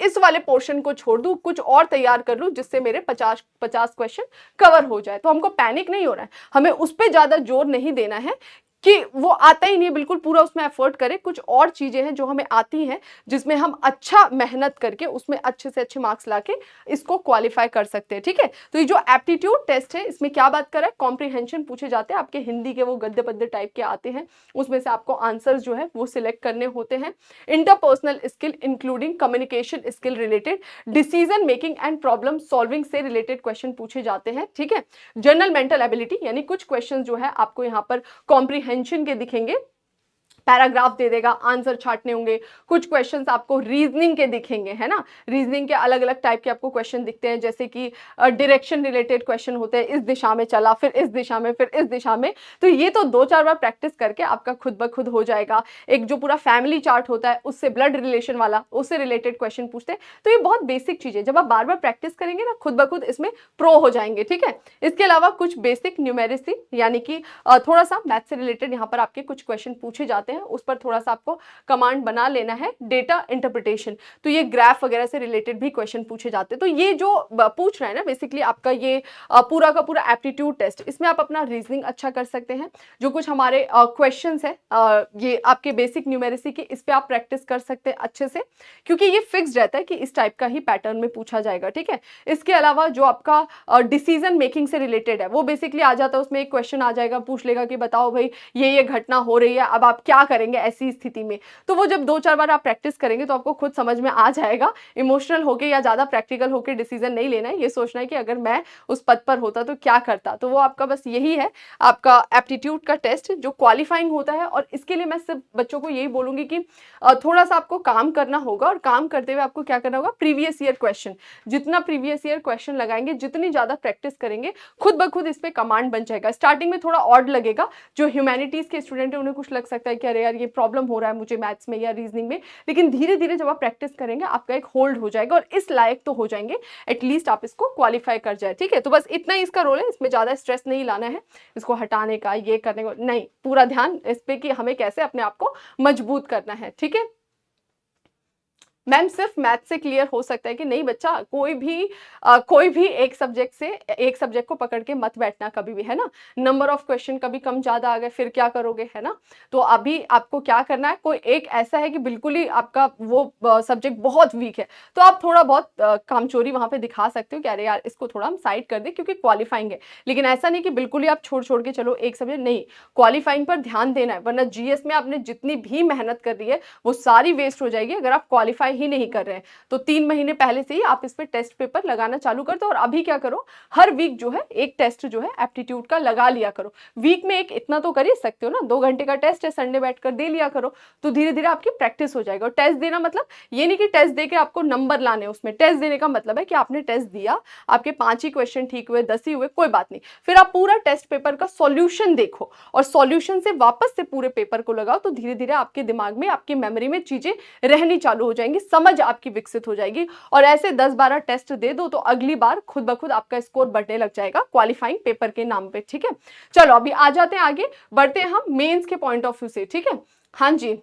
इस वाले पोर्शन को छोड़ दूं, कुछ और तैयार कर लूं जिससे मेरे 50 क्वेश्चन कवर हो जाए। तो हमको पैनिक नहीं हो रहा है, हमें उस पर ज्यादा जोर नहीं देना है कि वो आता ही नहीं, बिल्कुल पूरा उसमें एफर्ट करें। कुछ और चीजें हैं जो हमें आती हैं जिसमें हम अच्छा मेहनत करके उसमें अच्छे से अच्छे मार्क्स लाके इसको क्वालिफाई कर सकते हैं, ठीक है। तो ये जो एप्टीट्यूड टेस्ट है इसमें क्या बात कर रहा है, कॉम्प्रिहेंशन पूछे जाते हैं आपके, हिंदी के वो गद्य पद्य टाइप के आते हैं, उसमें से आपको आंसर जो है वो सिलेक्ट करने होते हैं। Interpersonal skill including communication skill related, decision making and problem solving से रिलेटेड क्वेश्चन पूछे जाते हैं, ठीक है। जनरल मेंटल एबिलिटी, यानी कुछ क्वेश्चन जो है आपको यहाँ पर कॉम्प्रिहेंशन के दिखेंगे, पैराग्राफ दे देगा, आंसर छाटने होंगे। कुछ क्वेश्चंस आपको रीजनिंग के दिखेंगे, है ना, रीजनिंग के अलग अलग टाइप के आपको क्वेश्चन दिखते हैं, जैसे कि डायरेक्शन रिलेटेड क्वेश्चन होते हैं, इस दिशा में चला, फिर इस दिशा में, फिर इस दिशा में। तो ये तो 2-4 बार प्रैक्टिस करके आपका खुद ब खुद हो जाएगा। एक जो पूरा फैमिली चार्ट होता है उससे ब्लड रिलेशन वाला, उससे रिलेटेड क्वेश्चन पूछते हैं। तो ये बहुत बेसिक चीज है, जब आप बार बार प्रैक्टिस करेंगे ना खुद ब खुद इसमें प्रो हो जाएंगे, ठीक है। इसके अलावा कुछ बेसिक न्यूमेरिसी, यानी कि थोड़ा सा मैथ से रिलेटेड यहाँ पर आपके कुछ क्वेश्चन पूछे जाते हैं, उस पर थोड़ा सा आपको कमांड बना लेना है। डेटा इंटरप्रिटेशन, तो ये ग्राफ वगैरह से रिलेटेड भी क्वेश्चन पूछे जाते हैं। तो ये जो पूछ रहा है ना बेसिकली आपका ये पूरा का पूरा एप्टीट्यूड टेस्ट, इसमें आप अपना रीजनिंग अच्छा कर सकते हैं। जो कुछ हमारे क्वेश्चंस है ये आपके बेसिक न्यूमेरिसी के, इस पे आप प्रैक्टिस कर सकते हैं अच्छे से, क्योंकि ये फिक्स रहता है कि इस टाइप का ही पैटर्न में पूछा जाएगा, ठीक है। इसके अलावा जो आपका डिसीजन मेकिंग से रिलेटेड है वो बेसिकली आ जाता है, उसमें एक क्वेश्चन आ जाएगा, पूछ लेगा कि बताओ भाई ये घटना हो रही है, अब आप क्या करेंगे ऐसी स्थिति में। तो वो जब 2-4 बार आप प्रैक्टिस करेंगे तो आपको खुद समझ में आ जाएगा। इमोशनल होके या ज्यादा प्रैक्टिकल होके डिसीजन नहीं लेना है, ये सोचना है कि अगर मैं उस पद पर होता तो क्या करता। तो वो आपका बस यही है आपका एप्टीट्यूड का टेस्ट जो क्वालिफाइंग होता है। और इसके लिए मैं सिर्फ बच्चों को यही बोलूंगी कि थोड़ा सा आपको काम करना होगा, और काम करते हुए आपको क्या करना होगा, प्रीवियस ईयर क्वेश्चन, जितना प्रीवियस ईयर क्वेश्चन लगाएंगे, जितनी ज्यादा प्रैक्टिस करेंगे, खुद ब खुद इस पे कमांड बन जाएगा। स्टार्टिंग में थोड़ा ऑड लगेगा, जो ह्यूमैनिटीज के स्टूडेंट है उन्हें कुछ लग सकता है कि अरे यार ये प्रॉब्लम हो रहा है मुझे मैथ्स में या रीजनिंग में, लेकिन धीरे धीरे जब आप प्रैक्टिस करेंगे आपका एक होल्ड हो जाएगा और इस लायक तो हो जाएंगे, एटलीस्ट आप इसको क्वालिफाई कर जाए, ठीक है। तो बस इतना ही इसका रोल है, इसमें ज्यादा स्ट्रेस नहीं लाना है, इसको हटाने का, ये करने का नहीं, पूरा ध्यान इस पे कि हमें कैसे अपने आप को मजबूत करना है, ठीक है। मैम सिर्फ मैथ से क्लियर हो सकता है कि नहीं बच्चा, कोई भी एक सब्जेक्ट को पकड़ के मत बैठना कभी भी, है ना। नंबर ऑफ क्वेश्चन कभी कम ज्यादा आ गए फिर क्या करोगे, है ना। तो अभी आपको क्या करना है, कोई एक ऐसा है कि बिल्कुल ही आपका वो सब्जेक्ट बहुत वीक है, तो आप थोड़ा बहुत कामचोरी वहां पे दिखा सकते हो कि अरे यार इसको थोड़ा हम साइड कर दे क्योंकि क्वालिफाइंग है। लेकिन ऐसा नहीं कि बिल्कुल ही आप छोड़ के चलो एक सब्जेक्ट, नहीं, क्वालिफाइंग पर ध्यान देना है, वरना जीएस में आपने जितनी भी मेहनत कर रही है वो सारी वेस्ट हो जाएगी अगर आप क्वालिफाई ही नहीं कर रहे हैं। तो 3 महीने पहले से ही आप इस पे टेस्ट पेपर लगाना चालू कर दो। और अभी क्या करो, हर वीक जो है एक टेस्ट जो है एप्टीट्यूड का लगा लिया करो। वीक में एक इतना तो कर ही सकते हो ना, 2 घंटे का टेस्ट है, संडे बैठकर दे लिया करो, तो धीरे धीरे आपकी प्रैक्टिस हो जाएगा। और टेस्ट देना मतलब ये नहीं कि टेस्ट देके आपको नंबर लाने, उसमें टेस्ट देने का मतलब है कि आपने टेस्ट दिया, आपके 5 ही क्वेश्चन ठीक हुए, 10 ही हुए, कोई बात नहीं, फिर आप पूरा टेस्ट पेपर का सॉल्यूशन देखो और सॉल्यूशन से वापस से पूरे पेपर को लगाओ। तो धीरे धीरे आपके दिमाग में, आपकी मेमोरी में चीजें रहनी चालू हो जाएंगी, समझ आपकी विकसित हो जाएगी। और ऐसे 10-12 टेस्ट दे दो तो अगली बार खुद ब खुद आपका स्कोर बढ़ने लग जाएगा क्वालिफाइंग पेपर के नाम पे, ठीक है। चलो अभी आ जाते हैं आगे, बढ़ते हैं हम मेंस के पॉइंट ऑफ व्यू से, ठीक है। हाँ जी,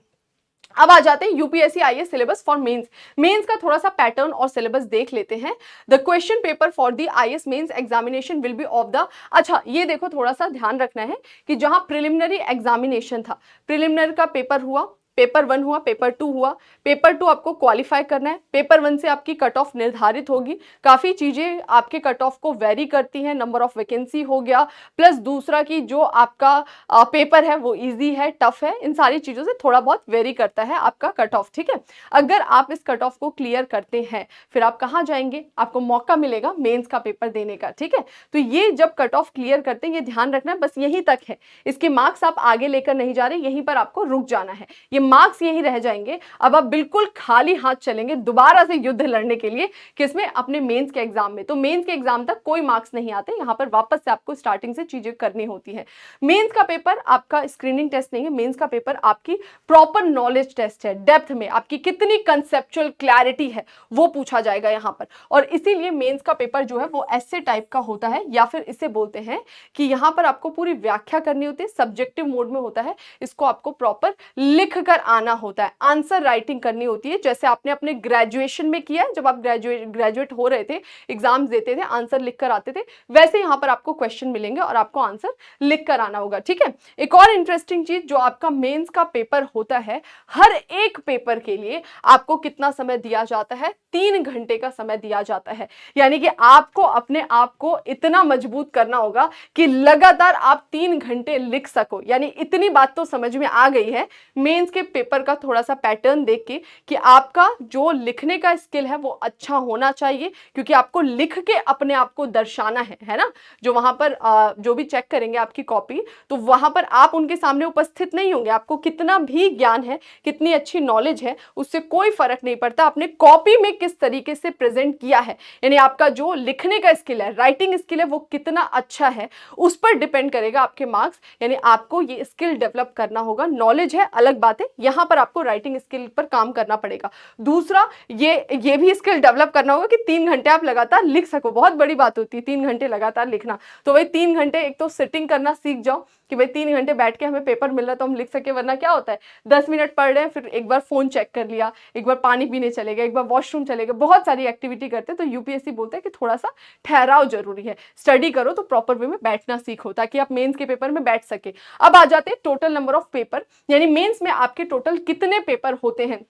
अब आ जाते हैं UPSC IAS syllabus for mains. Mains का थोड़ा सा पैटर्न और सिलेबस देख लेते हैं। The question paper for the IAS mains examination will be of the, अच्छा ये देखो थोड़ा सा ध्यान रखना है कि जहां प्रिलिमिनरी एग्जामिनेशन था, प्रिलिमिनरी का पेपर हुआ, पेपर 1 हुआ, पेपर 2 हुआ, पेपर 2 आपको क्वालिफाई करना है, पेपर 1 से आपकी कट ऑफ निर्धारित होगी। काफ़ी चीज़ें आपके कट ऑफ को वेरी करती हैं, नंबर ऑफ वैकेंसी हो गया, प्लस दूसरा कि जो आपका पेपर है वो इजी है, टफ है, इन सारी चीज़ों से थोड़ा बहुत वेरी करता है आपका कट ऑफ, ठीक है। अगर आप इस कट ऑफ को क्लियर करते हैं फिर आप कहाँ जाएंगे, आपको मौका मिलेगा मेंस का पेपर देने का, ठीक है। तो ये जब कट ऑफ क्लियर करते हैं ये ध्यान रखना है, बस यहीं तक है, इसके मार्क्स आप आगे लेकर नहीं जा रहे, यहीं पर आपको रुक जाना है, ये मार्क्स यहीं रह जाएंगे। अब आप बिल्कुल खाली हाथ चलेंगे दोबारा से युद्ध लड़ने के लिए, किसमें, अपने मेंस के एग्जाम में। तो मेंस के एग्जाम तक कोई मार्क्स नहीं आते, यहाँ पर वापस से आपको स्टार्टिंग से चीजें करनी होती है। मेंस का पेपर आपका स्क्रीनिंग टेस्ट नहीं है, मेंस का पेपर आपकी प्रॉपर नॉलेज टेस्ट है, डेप्थ में आपकी कितनी कंसेप्चुअल क्लैरिटी है वो पूछा जाएगा यहाँ पर। और इसीलिए मेंस का पेपर जो है वो ऐसे टाइप का होता है, या फिर इसे बोलते हैं कि यहाँ पर आपको पूरी व्याख्या करनी होती है, सब्जेक्टिव मोड में होता है, इसको आपको प्रॉपर लिख कर आना होता है, आंसर राइटिंग करनी होती है, जैसे आपने अपने ग्रेजुएशन में किया है, जब आप ग्रेजुएट हो रहे थे, एग्जाम्स देते थे, आंसर लिख कर आते थे, वैसे यहाँ पर आपको क्वेश्चन मिलेंगे और आपको आंसर लिख कर आना होगा, ठीक है। एक और इंटरेस्टिंग चीज, जो आपका मेंस का पेपर होता है, हर एक पेपर के लिए आपको कितना समय दिया जाता है, 3 घंटे का समय दिया जाता है। यानी कि आपको अपने आप को इतना मजबूत करना होगा कि लगातार आप 3 घंटे लिख सको। यानी इतनी बात तो समझ में आ गई है मेंस के पेपर का थोड़ा सा पैटर्न देख के कि आपका जो लिखने का स्किल है वो अच्छा होना चाहिए, क्योंकि आपको लिख के अपने आप को दर्शाना है ना। जो वहां पर जो भी चेक करेंगे आपकी कॉपी, तो वहां पर आप उनके सामने उपस्थित नहीं होंगे, आपको कितना भी ज्ञान है, कितनी अच्छी नॉलेज है, उससे कोई फर्क नहीं पड़ता, आपने कॉपी में किस तरीके से प्रेजेंट किया है, यानी आपका जो लिखने का स्किल है, राइटिंग स्किल है, वो कितना अच्छा है, उस पर डिपेंड करेगा आपके मार्क्स। यानी आपको ये स्किल डेवलप करना होगा। नॉलेज है अलग बात है, यहां पर आपको राइटिंग स्किल पर काम करना पड़ेगा। दूसरा ये भी स्किल डेवलप करना होगा कि 3 घंटे आप लगातार लिख सको, बहुत बड़ी बात होती है 3 घंटे लगातार लिखना। तो भाई 3 घंटे एक तो सिटिंग करना सीख जाओ कि भाई 3 घंटे बैठ के हमें पेपर मिल रहा है तो हम लिख सके, वरना क्या होता है 10 मिनट पढ़ रहे हैं, फिर एक बार फोन चेक कर लिया, एक बार पानी पीने चले गए, एक बार वॉशरूम चले गए, बहुत सारी एक्टिविटी करते हैं। तो यूपीएससी बोलते हैं कि थोड़ा सा ठहराव जरूरी है, स्टडी करो तो प्रॉपर वे में बैठना सीखो ताकि आप मेंस के पेपर में बैठ सके। अब आ जाते हैं टोटल नंबर ऑफ पेपर, यानी मेंस में आपके टोटल कितने पेपर होते हैं।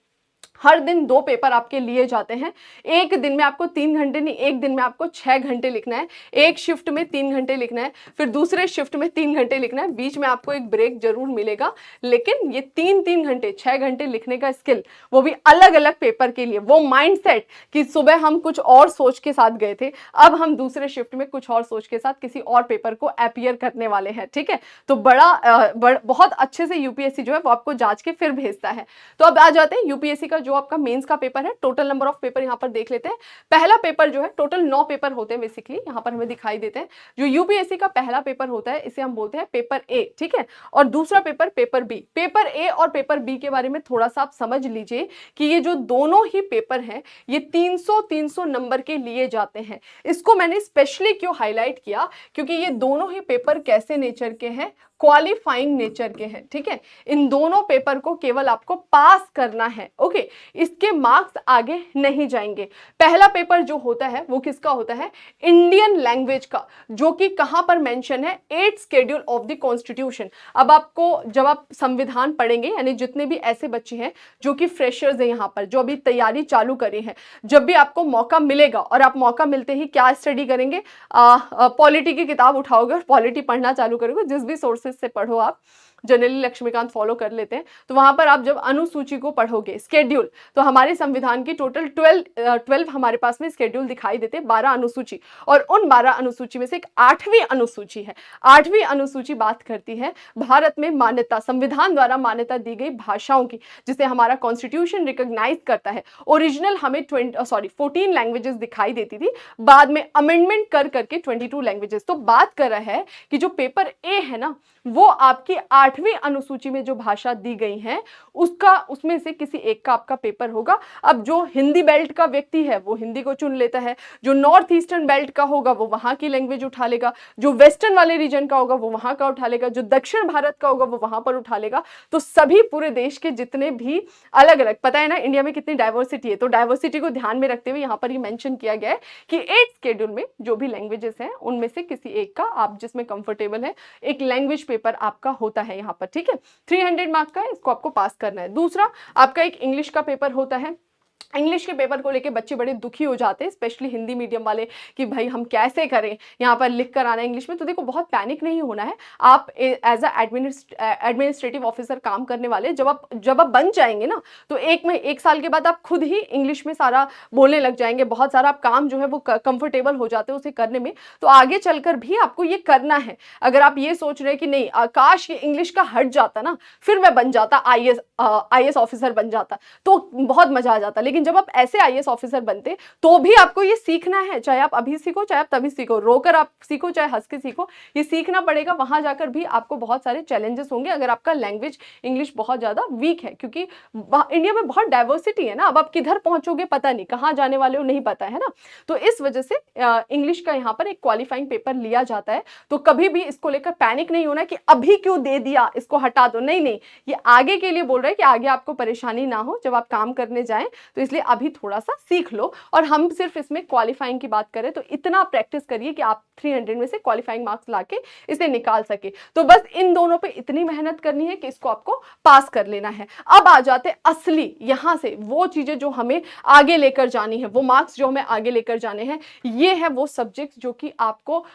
हर दिन 2 पेपर आपके लिए जाते हैं। एक दिन में आपको 3 घंटे नहीं, एक दिन में आपको 6 घंटे लिखना है। एक शिफ्ट में 3 घंटे लिखना है, फिर दूसरे शिफ्ट में 3 घंटे लिखना है, बीच में आपको एक ब्रेक जरूर मिलेगा। लेकिन ये 3 घंटे 6 घंटे लिखने का स्किल, वो भी अलग अलग पेपर के लिए, वो माइंडसेट कि सुबह हम कुछ और सोच के साथ गए थे, अब हम दूसरे शिफ्ट में कुछ और सोच के साथ किसी और पेपर को अपीयर करने वाले हैं, ठीक है। तो बहुत अच्छे से यूपीएससी जो है वो आपको जांच के फिर भेजता है। तो अब आ जाते हैं यूपीएससी का जो आपका मेंस का पेपर है, टोटल नंबर ऑफ पेपर यहां पर देख लेते हैं। पहला पेपर जो है, टोटल 9 पेपर होते हैं बेसिकली, यहां पर हमें दिखाई देते हैं। जो यूपीएससी का पहला पेपर होता है इसे हम बोलते हैं पेपर ए, ठीक है। और दूसरा paper paper B. Paper A और पेपर बी के बारे में थोड़ा सा आप समझ लीजिए कि ये जो दोनों ही पेपर हैं ये 300 नंबर के लिए जाते हैं। इसको मैंने स्पेशली क्यों हाईलाइट किया, क्योंकि ये दोनों ही पेपर कैसे नेचर के हैं, क्वालिफाइंग नेचर के हैं, ठीक है। इन दोनों पेपर को केवल आपको पास करना है, ओके, इसके मार्क्स आगे नहीं जाएंगे। पहला पेपर जो होता है वो किसका होता है, इंडियन लैंग्वेज का, जो कि कहां पर मेंशन है, 8th schedule of the constitution. अब आपको जब आप संविधान पढ़ेंगे, यानी जितने भी ऐसे बच्चे हैं जो कि फ्रेशर्स हैं यहाँ पर, जो अभी तैयारी चालू करे हैं, जब भी आपको मौका मिलेगा और आप मौका मिलते ही क्या स्टडी करेंगे, पॉलिटी की किताब उठाओगे और पॉलिटी पढ़ना चालू करोगे, जिस भी सोर्सेज से पढ़ो आप, जनरली लक्ष्मीकांत फॉलो कर लेते हैं, तो वहां पर आप जब अनुसूची को पढ़ोगे, स्केड्यूल, तो हमारे संविधान की टोटल 12 हमारे पास में स्केड्यूल दिखाई देते हैं, 12 अनुसूची, और उन 12 अनुसूची में से एक 8वीं अनुसूची है। 8वीं अनुसूची बात करती है भारत में मान्यता, संविधान द्वारा मान्यता दी गई भाषाओं की, जिसे हमारा कॉन्स्टिट्यूशन रिकॉग्नाइज करता है। ओरिजिनल हमें 14 लैंग्वेजेस दिखाई देती थी, बाद में अमेंडमेंट कर करके 22 लैंग्वेजेस। तो बात कर रहा है कि जो पेपर ए है ना, वो आपकी 8वीं अनुसूची में जो भाषा दी गई है उसमें से किसी एक का आपका पेपर होगा। अब जो हिंदी बेल्ट का व्यक्ति है वो हिंदी को चुन लेता है, जो नॉर्थ ईस्टर्न बेल्ट का होगा वो वहां की लैंग्वेज उठा लेगा, जो वेस्टर्न वाले रीजन का होगा वो वहां का उठा लेगा, जो दक्षिण भारत का होगा वो वहां पर उठा लेगा। तो सभी पूरे देश के जितने भी अलग अलग, पता है ना इंडिया में कितनी डाइवर्सिटी है, तो डाइवर्सिटी को ध्यान में रखते हुए यहाँ पर ये मेंशन किया गया है कि 8th शेड्यूल में जो भी लैंग्वेजेस हैं उनमें से किसी एक का, आप जिसमें कंफर्टेबल है, एक लैंग्वेज पेपर आपका होता है। यहाँ पर, ठीक है। 300 मार्क का है, इसको आपको पास करना है। दूसरा आपका एक इंग्लिश का पेपर होता है। इंग्लिश के पेपर को लेके बच्चे बड़े दुखी हो जाते हैं, स्पेशली हिंदी मीडियम वाले, कि भाई हम कैसे करें, यहाँ पर लिख कर आना है इंग्लिश में। तो देखो बहुत पैनिक नहीं होना है। आप एज अ एडमिनिस्ट्रेटिव ऑफिसर काम करने वाले जब आप बन जाएंगे ना, तो एक साल के बाद आप खुद ही इंग्लिश में सारा बोलने लग जाएंगे, बहुत सारा आप काम जो है वो कंफर्टेबल हो जाते हैं उसे करने में। तो आगे चलकर भी आपको ये करना है। अगर आप ये सोच रहे हैं कि नहीं काश ये इंग्लिश का हट जाता ना, फिर मैं बन जाता आईएएस ऑफिसर बन जाता, तो बहुत मजा आ जाता। लेकिन जब आप ऐसे आईएएस ऑफिसर बनते तो भी आपको ये सीखना है, चाहे आप अभी सीखो चाहे आप तभी सीखो, रोकर आप सीखो चाहे हंस के सीखो, ये सीखना पड़ेगा। वहां जाकर भी आपको बहुत सारे चैलेंजेस होंगे अगर आपका लैंग्वेज इंग्लिश बहुत ज्यादा वीक है, क्योंकि इंडिया में बहुत डाइवर्सिटी है ना। अब आप किधर पहुंचोगे पता नहीं, कहाँ जाने वाले हो नहीं पता है ना। तो इस वजह से इंग्लिश का यहाँ पर एक क्वालिफाइंग पेपर लिया जाता है। तो कभी भी इसको लेकर पैनिक नहीं होना कि अभी क्यों दे दिया, इसको हटा दो, नहीं नहीं, ये आगे के लिए बोल रहे हैं कि आगे आपको परेशानी ना हो जब आप काम करने जाएं। तो इसलिए अभी थोड़ा सा सीख लो। और हम सिर्फ इसमें क्वालिफाइंग की बात करें तो इतना प्रैक्टिस करिए कि आप 300 में से क्वालिफाइंग मार्क्स लाके इसे निकाल सके। तो बस इन दोनों पे इतनी मेहनत करनी है कि इसको आपको पास कर लेना है। अब आ जाते असली यहां से वो चीजें जो हमें आगे लेकर जानी है, वो मार्क्स जो हमें आगे लेकर जाने हैं। ये है वो सब्जेक्ट जो कि आपको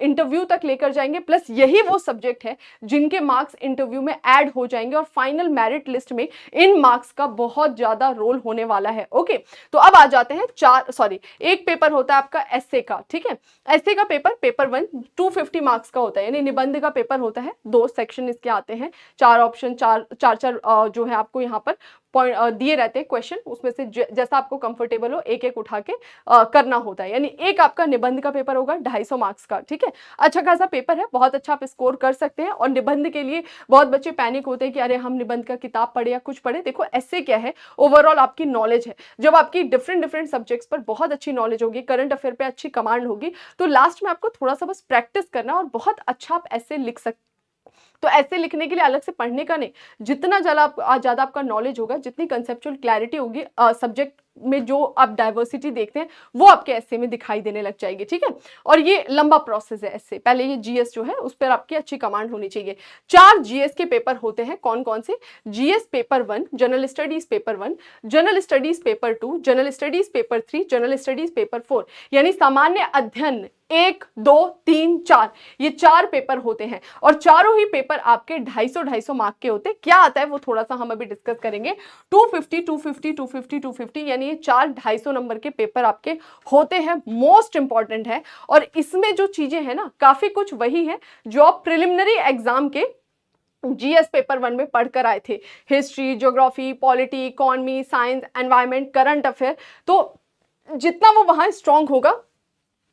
इंटरव्यू तक लेकर जाएंगे, प्लस यही वो सब्जेक्ट है जिनके मार्क्स इंटरव्यू में ऐड हो जाएंगे और फाइनल मेरिट लिस्ट में इन मार्क्स का बहुत ज्यादा रोल होने वाला है। ओके, तो अब आ जाते हैं एक पेपर होता है आपका एस्से का, ठीक है। एस्से का पेपर 1 250 मार्क्स का होता है, यानी निबंध का पेपर होता है। 2 सेक्शन इसके आते हैं, 4 ऑप्शन, चार जो है आपको यहाँ पर दिए रहते हैं क्वेश्चन, उसमें से जैसा आपको कंफर्टेबल हो एक एक उठा के करना होता है। यानी एक आपका निबंध का पेपर होगा 250 मार्क्स का, ठीक है। अच्छा खासा पेपर है, बहुत अच्छा आप स्कोर कर सकते हैं। और निबंध के लिए बहुत बच्चे पैनिक होते हैं कि अरे हम निबंध का किताब पढ़े या कुछ पढ़े। देखो एस्से क्या है, ओवरऑल आपकी नॉलेज है। जब आपकी डिफरेंट सब्जेक्ट्स पर बहुत अच्छी नॉलेज होगी, करंट अफेयर पे अच्छी कमांड होगी, तो लास्ट में आपको थोड़ा सा बस प्रैक्टिस करना और बहुत अच्छा आप एस्से लिख सकते। तो ऐसे लिखने के लिए अलग से पढ़ने का नहीं, जितना ज्यादा आपका नॉलेज होगा, जितनी कंसेप्चुअल क्लैरिटी होगी सब्जेक्ट में, जो आप डाइवर्सिटी देखते हैं वो आपके एस्से में दिखाई देने लग जाएगी, ठीक है। और ये लंबा प्रोसेस है एस्से। पहले ये जीएस जो है उस पर आपकी अच्छी कमांड होनी चाहिए। 4 जीएस के पेपर होते हैं, कौन कौन से? GS paper 1, general studies paper 1, general studies paper 2, general studies paper 3, general studies paper 4, यानी सामान्य अध्ययन 1 2 3 4, ये 4 पेपर होते हैं। और चारों ही पेपर आपके 250 मार्क के होते हैं। क्या आता है वो थोड़ा सा हम अभी डिस्कस करेंगे। 250 250 250 250, यानी ये 4 250 नंबर के पेपर आपके होते हैं, मोस्ट इंपॉर्टेंट है। और इसमें जो चीजें हैं ना, काफी कुछ वही है जो आप प्रिलिमिनरी एग्जाम के जीएस पेपर 1 में पढ़कर आए थे। History, geography, polity, economy, science, environment, current affair, तो जितना वो वहां स्ट्रांग होगा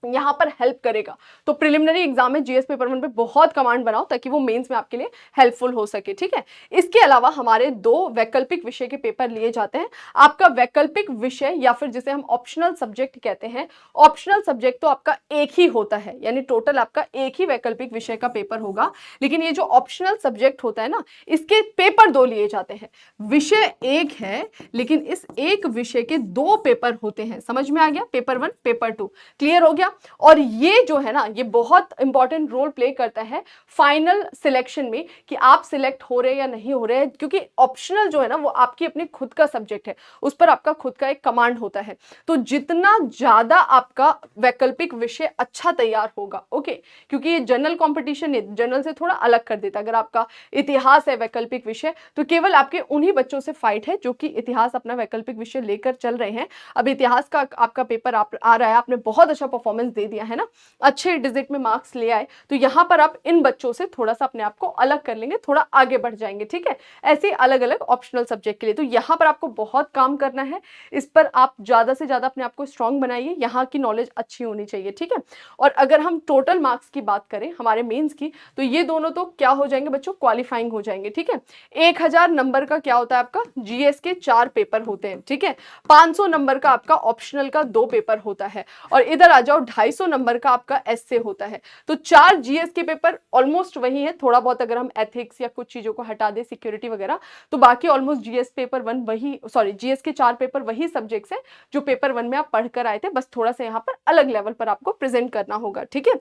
यहां पर हेल्प करेगा। तो प्रिलिमिनरी एग्जाम में जीएस पेपर 1 पे बहुत कमांड बनाओ ताकि वो मेंस में आपके लिए हेल्पफुल हो सके, ठीक है। इसके अलावा हमारे 2 वैकल्पिक विषय के पेपर लिए जाते हैं। आपका वैकल्पिक विषय या फिर जिसे हम ऑप्शनल सब्जेक्ट कहते हैं, ऑप्शनल सब्जेक्ट तो आपका एक ही होता है, यानी टोटल आपका एक ही वैकल्पिक विषय का पेपर होगा। लेकिन ये जो ऑप्शनल सब्जेक्ट होता है ना, इसके पेपर 2 लिए जाते हैं। विषय एक है लेकिन इस एक विषय के 2 पेपर होते हैं। समझ में आ गया? पेपर 1 पेपर 2 क्लियर हो गया। और ये जो है ना, ये बहुत इंपॉर्टेंट रोल प्ले करता है फाइनल सिलेक्शन में कि आप सिलेक्ट हो रहे या नहीं हो रहे, क्योंकि ऑप्शनल जो है ना वो आपकी अपनी खुद का सब्जेक्ट है, उस पर आपका खुद का एक कमांड होता है। तो जितना ज्यादा आपका वैकल्पिक विषय अच्छा तैयार होगा, ओके, क्योंकि ये जनरल कॉम्पिटिशन जनरल से थोड़ा अलग कर देता है। अगर आपका इतिहास है वैकल्पिक विषय, तो केवल आपके उन्हीं बच्चों से फाइट है जो कि इतिहास अपना वैकल्पिक विषय लेकर चल रहे हैं। अब इतिहास का आपका पेपर आ रहा है, आपने बहुत अच्छा परफॉर्मेंस दे दिया है ना, अच्छे डिजिट में मार्क्स ले आए, तो यहां पर आप इन बच्चों से थोड़ा सा अपने आप को अलग कर लेंगे, थोड़ा आगे बढ़ जाएंगे, ठीक है। ऐसे अलग अलग ऑप्शनल सब्जेक्ट के लिए तो यहां पर आपको बहुत काम करना है। इस पर आप ज्यादा से ज्यादा अपने आप को स्ट्रांग बनाइए, यहां की नॉलेज अच्छी होनी चाहिए, ठीक है। और अगर हम टोटल मार्क्स की बात करें हमारे मेंस की, तो ये दोनों तो क्या हो जाएंगे बच्चों, क्वालिफाइंग हो जाएंगे, ठीक है। 1000 नंबर का क्या होता है आपका जीएस के 4 पेपर होते हैं, ठीक है। 500 नंबर का आपका ऑप्शनल का 2 पेपर होता है। और इधर आ जाओ 250 नंबर का आपका एस्से होता है। तो 4 जीएस के पेपर ऑलमोस्ट वही है, थोड़ा बहुत अगर हम एथिक्स या कुछ चीजों को हटा दे, सिक्योरिटी वगैरह, तो बाकी ऑलमोस्ट जीएस पेपर 1 वही, जीएस के 4 पेपर वही सब्जेक्ट्स हैं जो पेपर 1 में आप पढ़कर आए थे, बस थोड़ा सा यहाँ पर अलग लेवल पर आपको प्रेजेंट करना होगा, ठीक है।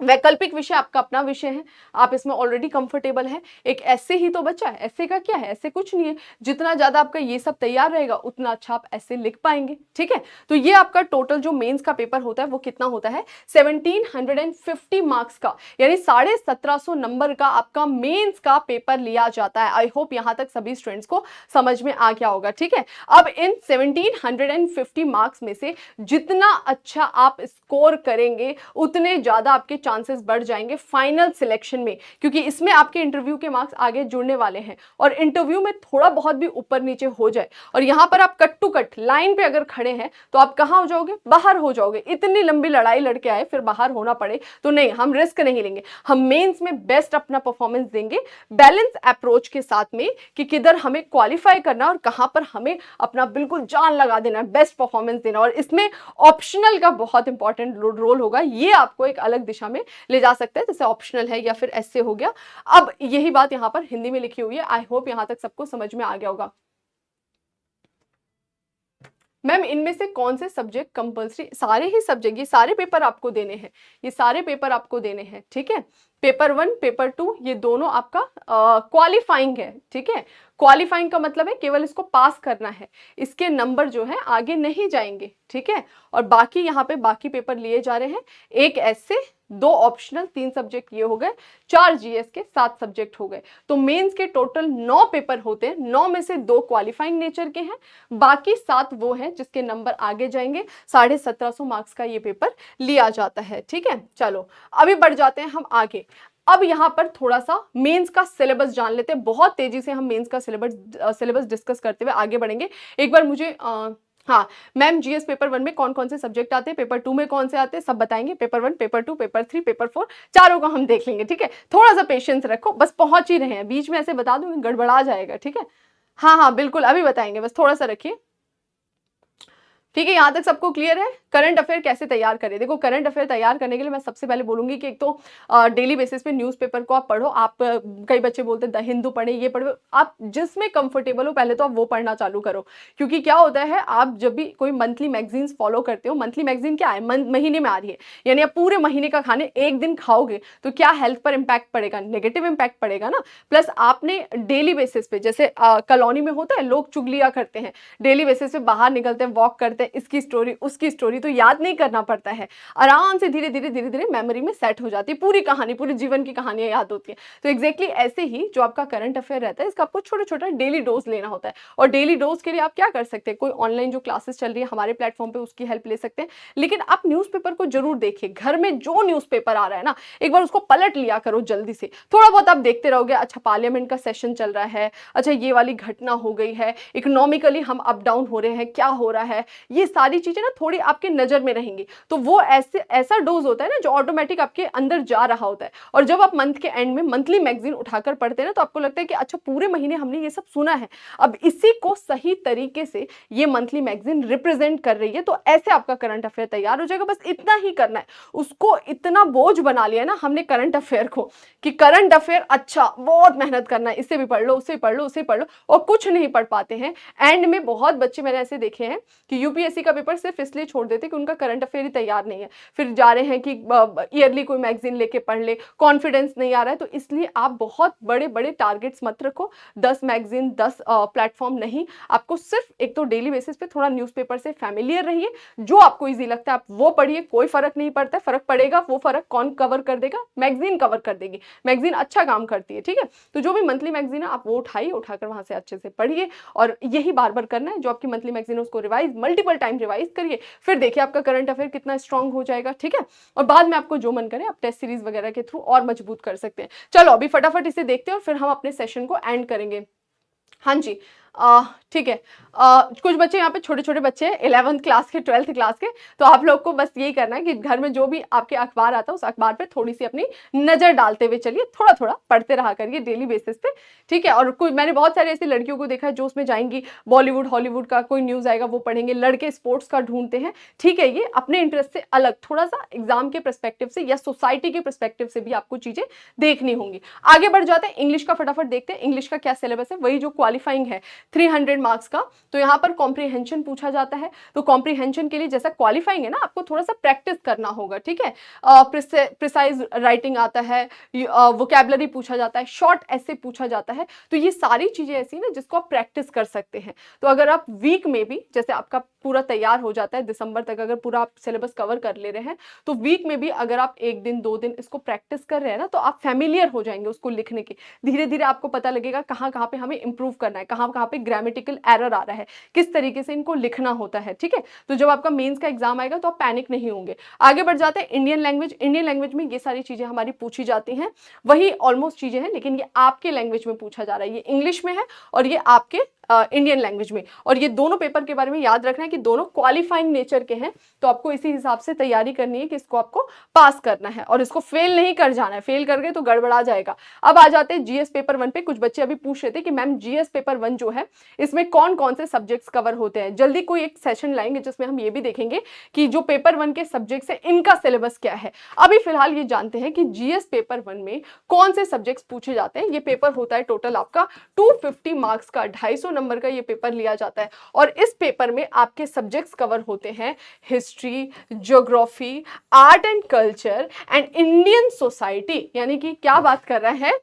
वैकल्पिक विषय आपका अपना विषय है, आप इसमें ऑलरेडी कंफर्टेबल है। एक ऐसे ही तो बचा है, ऐसे का क्या है, ऐसे कुछ नहीं है। जितना ज्यादा आपका ये सब तैयार रहेगा उतना अच्छा आप ऐसे लिख पाएंगे, ठीक है। तो ये आपका टोटल जो मेंस का पेपर होता है वो कितना होता है, 1750 मार्क्स का, यानी 1750 नंबर का आपका मेंस का पेपर लिया जाता है। आई होप यहां तक सभी स्टूडेंट्स को समझ में आ गया होगा, ठीक है। अब इन 1750 मार्क्स में से जितना अच्छा आप स्कोर करेंगे उतने ज्यादा आपके चांसेस बढ़ जाएंगे फाइनल सिलेक्शन में, क्योंकि इसमें आपके इंटरव्यू के मार्क्स आगे जुड़ने वाले हैं। और इंटरव्यू में थोड़ा बहुत भी ऊपर नीचे हो जाए और यहां पर आप कट टू कट लाइन पे अगर खड़े हैं तो आप कहां हो जाओगे, बाहर हो जाओगे। इतनी लंबी लड़ाई लड़के आए फिर बाहर होना पड़े तो नहीं, हम रिस्क नहीं लेंगे। हम मेंस में बेस्ट अपना परफॉर्मेंस देंगे बैलेंस अप्रोच के साथ में, कि किधर हमें क्वालिफाई करना और कहां पर हमें अपना बिल्कुल जान लगा देना, बेस्ट परफॉर्मेंस देना। और इसमें ऑप्शनल का बहुत इंपॉर्टेंट रोल होगा, ये आपको एक अलग दिशा में ले जा सकता है, जैसे ऑप्शनल है या फिर ऐसे हो गया। अब यही बात यहां पर हिंदी में लिखी हुई है। आई होप यहां तक सबको समझ में आ गया होगा। मैम इनमें से कौन से सब्जेक्ट कंपल्सरी, सारे ही सब्जेक्ट, ये सारे पेपर आपको देने हैं, ये सारे पेपर आपको देने हैं, ठीक है। पेपर 1 पेपर 2 ये दोनों आपका क्वालिफाइंग है, ठीक है। क्वालिफाइंग का मतलब है केवल इसको पास करना है, इसके नंबर जो है आगे नहीं जाएंगे, ठीक है। और बाकी यहाँ पे बाकी पेपर लिए जा रहे हैं, एक ऐसे, 2 ऑप्शनल, 3 सब्जेक्ट ये हो गए, 4 जीएस के 7 सब्जेक्ट हो गए। तो मेंस के टोटल 9 पेपर होते हैं, 9 में से 2 क्वालिफाइंग नेचर के हैं, बाकी 7 वो हैं जिसके नंबर आगे जाएंगे। 1750 मार्क्स का ये पेपर लिया जाता है, ठीक है। चलो अभी बढ़ जाते हैं हम आगे। अब यहां पर थोड़ा सा मेंस का सिलेबस जान लेते हैं, बहुत तेजी से हम मेंस का सिलेबस डिस्कस करते हुए आगे बढ़ेंगे। एक बार मुझे हाँ मैम, जीएस पेपर 1 में कौन कौन से सब्जेक्ट आते हैं, पेपर 2 में कौन से आते हैं, सब बताएंगे। पेपर 1 पेपर 2 पेपर 3 पेपर 4 चारों को हम देख लेंगे, ठीक है। थोड़ा सा पेशेंस रखो, बस पहुंच ही रहे हैं, बीच में ऐसे बता दूंगी गड़बड़ा जाएगा, ठीक है। हाँ हाँ बिल्कुल अभी बताएंगे, बस थोड़ा सा रखिए, ठीक है। यहां तक सबको क्लियर है। करंट अफेयर कैसे तैयार करें, देखो करंट अफेयर तैयार करने के लिए मैं सबसे पहले बोलूंगी कि एक तो डेली बेसिस पे न्यूज़पेपर को आप पढ़ो। आप कई बच्चे बोलते हैं द हिंदू पढ़े, ये पढ़ो, आप जिसमें कंफर्टेबल हो पहले तो आप वो पढ़ना चालू करो। क्योंकि क्या होता है, आप जब भी कोई मंथली मैगजीन्स फॉलो करते हो, मंथली मैगजीन क्या है, महीने में आ रही है, यानी आप पूरे महीने का खाने एक दिन खाओगे तो क्या हेल्थ पर इंपैक्ट पड़ेगा, नेगेटिव इंपैक्ट पड़ेगा ना। प्लस आपने डेली बेसिस पे, जैसे कॉलोनी में होता है लोग चुगलियां करते हैं, डेली बेसिस पे बाहर निकलते हैं, वॉक करते हैं, इसकी स्टोरी उसकी स्टोरी, तो याद नहीं करना पड़ता है, आराम से धीरे धीरे मेमोरी में सेट हो जाती है, पूरी कहानी, पूरी जीवन की कहानियां याद होती है। तो एग्जैक्टली ऐसे ही जो आपका करंट अफेयर रहता है, इसका आपको छोटा छोटा डेली डोज लेना होता है। और डेली डोज के लिए आप क्या कर सकते हैं, कोई ऑनलाइन जो क्लासेस चल रही है हमारे प्लेटफॉर्म पे, उसकी हेल्प ले सकते हैं। लेकिन आप न्यूज़पेपर को जरूर देखिए, घर में जो न्यूज़पेपर आ रहा है ना, एक बार उसको पलट लिया करो जल्दी से। थोड़ा बहुत आप देखते रहोगे, अच्छा पार्लियामेंट का सेशन चल रहा है, अच्छा ये वाली घटना हो गई है, इकोनॉमिकली हम अप डाउन हो रहे हैं, क्या हो रहा है, ये सारी चीजें ना थोड़ी आपके नजर में रहेंगी। तो वो ऐसा डोज होता है ना जो ऑटोमेटिक आपके अंदर जा रहा होता है। और जब आप मंथ के एंड में मंथली मैगजीन उठाकर पढ़ते हैं ना, तो आपको लगता है कि अच्छा पूरे महीने हमने ये सब सुना है, अब इसी को सही तरीके से ये मंथली मैगजीन रिप्रेजेंट कर रही है, तो ऐसे आपका करंट अफेयर तैयार हो जाएगा। बस इतना ही करना है। उसको इतना बोझ बना लिया ना हमने करंट अफेयर को, कि करंट अफेयर अच्छा बहुत मेहनत करना है, इससे भी पढ़ लो, उससे पढ़ लो, उससे पढ़ लो, और कुछ नहीं पढ़ पाते हैं। एंड में बहुत बच्चे मैंने ऐसे देखे हैं कि यूपीएससी का पेपर सिर्फ इसलिए छोड़ देते कि उनका करंट अफेयर ही तैयार नहीं है, फिर जा रहे हैं कि ईयरली कोई मैगजीन लेके पढ़ ले, कॉन्फिडेंस नहीं आ रहा है। तो इसलिए आप बहुत बड़े बड़े टारगेट्स मत रखो, 10 मैगजीन 10 प्लेटफॉर्म नहीं, आपको सिर्फ एक तो डेली बेसिस पे थोड़ा न्यूज़पेपर से फैमिलियर रहिए, जो आपको इजी लगता है आप वो पढ़िए, कोई फर्क नहीं पड़ता है। फर्क पड़ेगा, वो फर्क कौन कवर कर देगा, मैगजीन कवर कर देगी, मैगजीन अच्छा काम करती है, ठीक है। तो जो भी मंथली मैगजीन है आप वो उठाइए, उठाकर वहां से अच्छे से पढ़िए, और यही बार बार करना है। जो आपकी मंथली मैगजीन है उसको रिवाइज, मल्टीपल टाइम रिवाइज करिए, फिर देखिए आपका करंट अफेयर कितना स्ट्रांग हो जाएगा, ठीक है। और बाद में आपको जो मन करे आप टेस्ट सीरीज वगैरह के थ्रू और मजबूत कर सकते हैं। चलो अभी फटाफट इसे देखते हैं और फिर हम अपने सेशन को एंड करेंगे। हाँ जी, ठीक है। कुछ बच्चे यहाँ पे छोटे छोटे बच्चे हैं, 11th क्लास के, 12th क्लास के, तो आप लोग को बस यही करना है कि घर में जो भी आपके अखबार आता है उस अखबार पे थोड़ी सी अपनी नजर डालते हुए चलिए, थोड़ा थोड़ा पढ़ते रहा करिए डेली बेसिस पे, ठीक है। और कोई, मैंने बहुत सारी ऐसी लड़कियों को देखा है जो उसमें जाएंगी, बॉलीवुड हॉलीवुड का कोई न्यूज आएगा वो पढ़ेंगे, लड़के स्पोर्ट्स का ढूंढते हैं, ठीक है। ये अपने इंटरेस्ट से अलग, थोड़ा सा एग्जाम के परस्पेक्टिव से या सोसाइटी के परस्पेक्टिव से भी आपको चीजें देखनी होंगी। आगे बढ़ जाते हैं, इंग्लिश का फटाफट देखते हैं। इंग्लिश का क्या सिलेबस है, वही जो क्वालिफाइंग है, 300 मार्क्स का। तो यहाँ पर कॉम्प्रिहेंशन पूछा जाता है, तो कॉम्प्रिहेंशन के लिए जैसा क्वालिफाइंग है ना, आपको थोड़ा सा प्रैक्टिस करना होगा, ठीक है। प्रिसाइज राइटिंग आता है, वोकैबुलरी पूछा जाता है, शॉर्ट ऐसे पूछा जाता है। तो ये सारी चीजें ऐसी ना जिसको आप प्रैक्टिस कर सकते हैं। तो अगर आप वीक में भी, जैसे आपका पूरा तैयार हो जाता है दिसंबर तक, अगर पूरा आप सिलेबस कवर कर ले रहे हैं, तो वीक में भी अगर आप 1 दिन 2 दिन इसको प्रैक्टिस कर रहे हैं ना, तो आप फैमिलियर हो जाएंगे उसको लिखने के। धीरे धीरे आपको पता लगेगा कहाँ कहाँ पे हमें इंप्रूव करना है, कहाँ कहाँ पे ग्रामेटिकल एरर आ रहा है, किस तरीके से इनको लिखना होता है, ठीक है। तो जब आपका मेंस का एग्जाम आएगा तो आप पैनिक नहीं होंगे। आगे बढ़ जाते हैं इंडियन लैंग्वेज। इंडियन लैंग्वेज में ये सारी चीजें हमारी पूछी जाती हैं, वही ऑलमोस्ट चीजें हैं, लेकिन ये आपके लैंग्वेज में पूछा जा रहा है। ये इंग्लिश में है और ये आपके इंडियन लैंग्वेज में। और ये दोनों पेपर के बारे में याद रखना है कि दोनों क्वालिफाइंग नेचर के हैं, तो आपको इसी हिसाब से तैयारी करनी है कि इसको आपको पास करना है और इसको फेल नहीं कर जाना है। फेल कर गए तो गड़बड़ा जाएगा। अब आ जाते हैं जीएस पेपर 1 पे। कुछ बच्चे अभी पूछ रहे थे कि मैम जीएस पेपर 1 जो है इसमें कौन कौन से सब्जेक्ट्स कवर होते हैं। जल्दी कोई एक सेशन लाएंगे जिसमें हम ये भी देखेंगे कि जो पेपर 1 के सब्जेक्ट्स है इनका सिलेबस क्या है। अभी फिलहाल ये जानते हैं कि जीएस पेपर 1 में कौन से सब्जेक्ट्स पूछे जाते हैं। ये पेपर होता है टोटल आपका 250 मार्क्स का, 250 नंबर का ये पेपर लिया जाता है। और इस पेपर में आपके सब्जेक्ट्स कवर होते हैं history, geography, art and culture and Indian society, यानी कि क्या बात कर रहा है,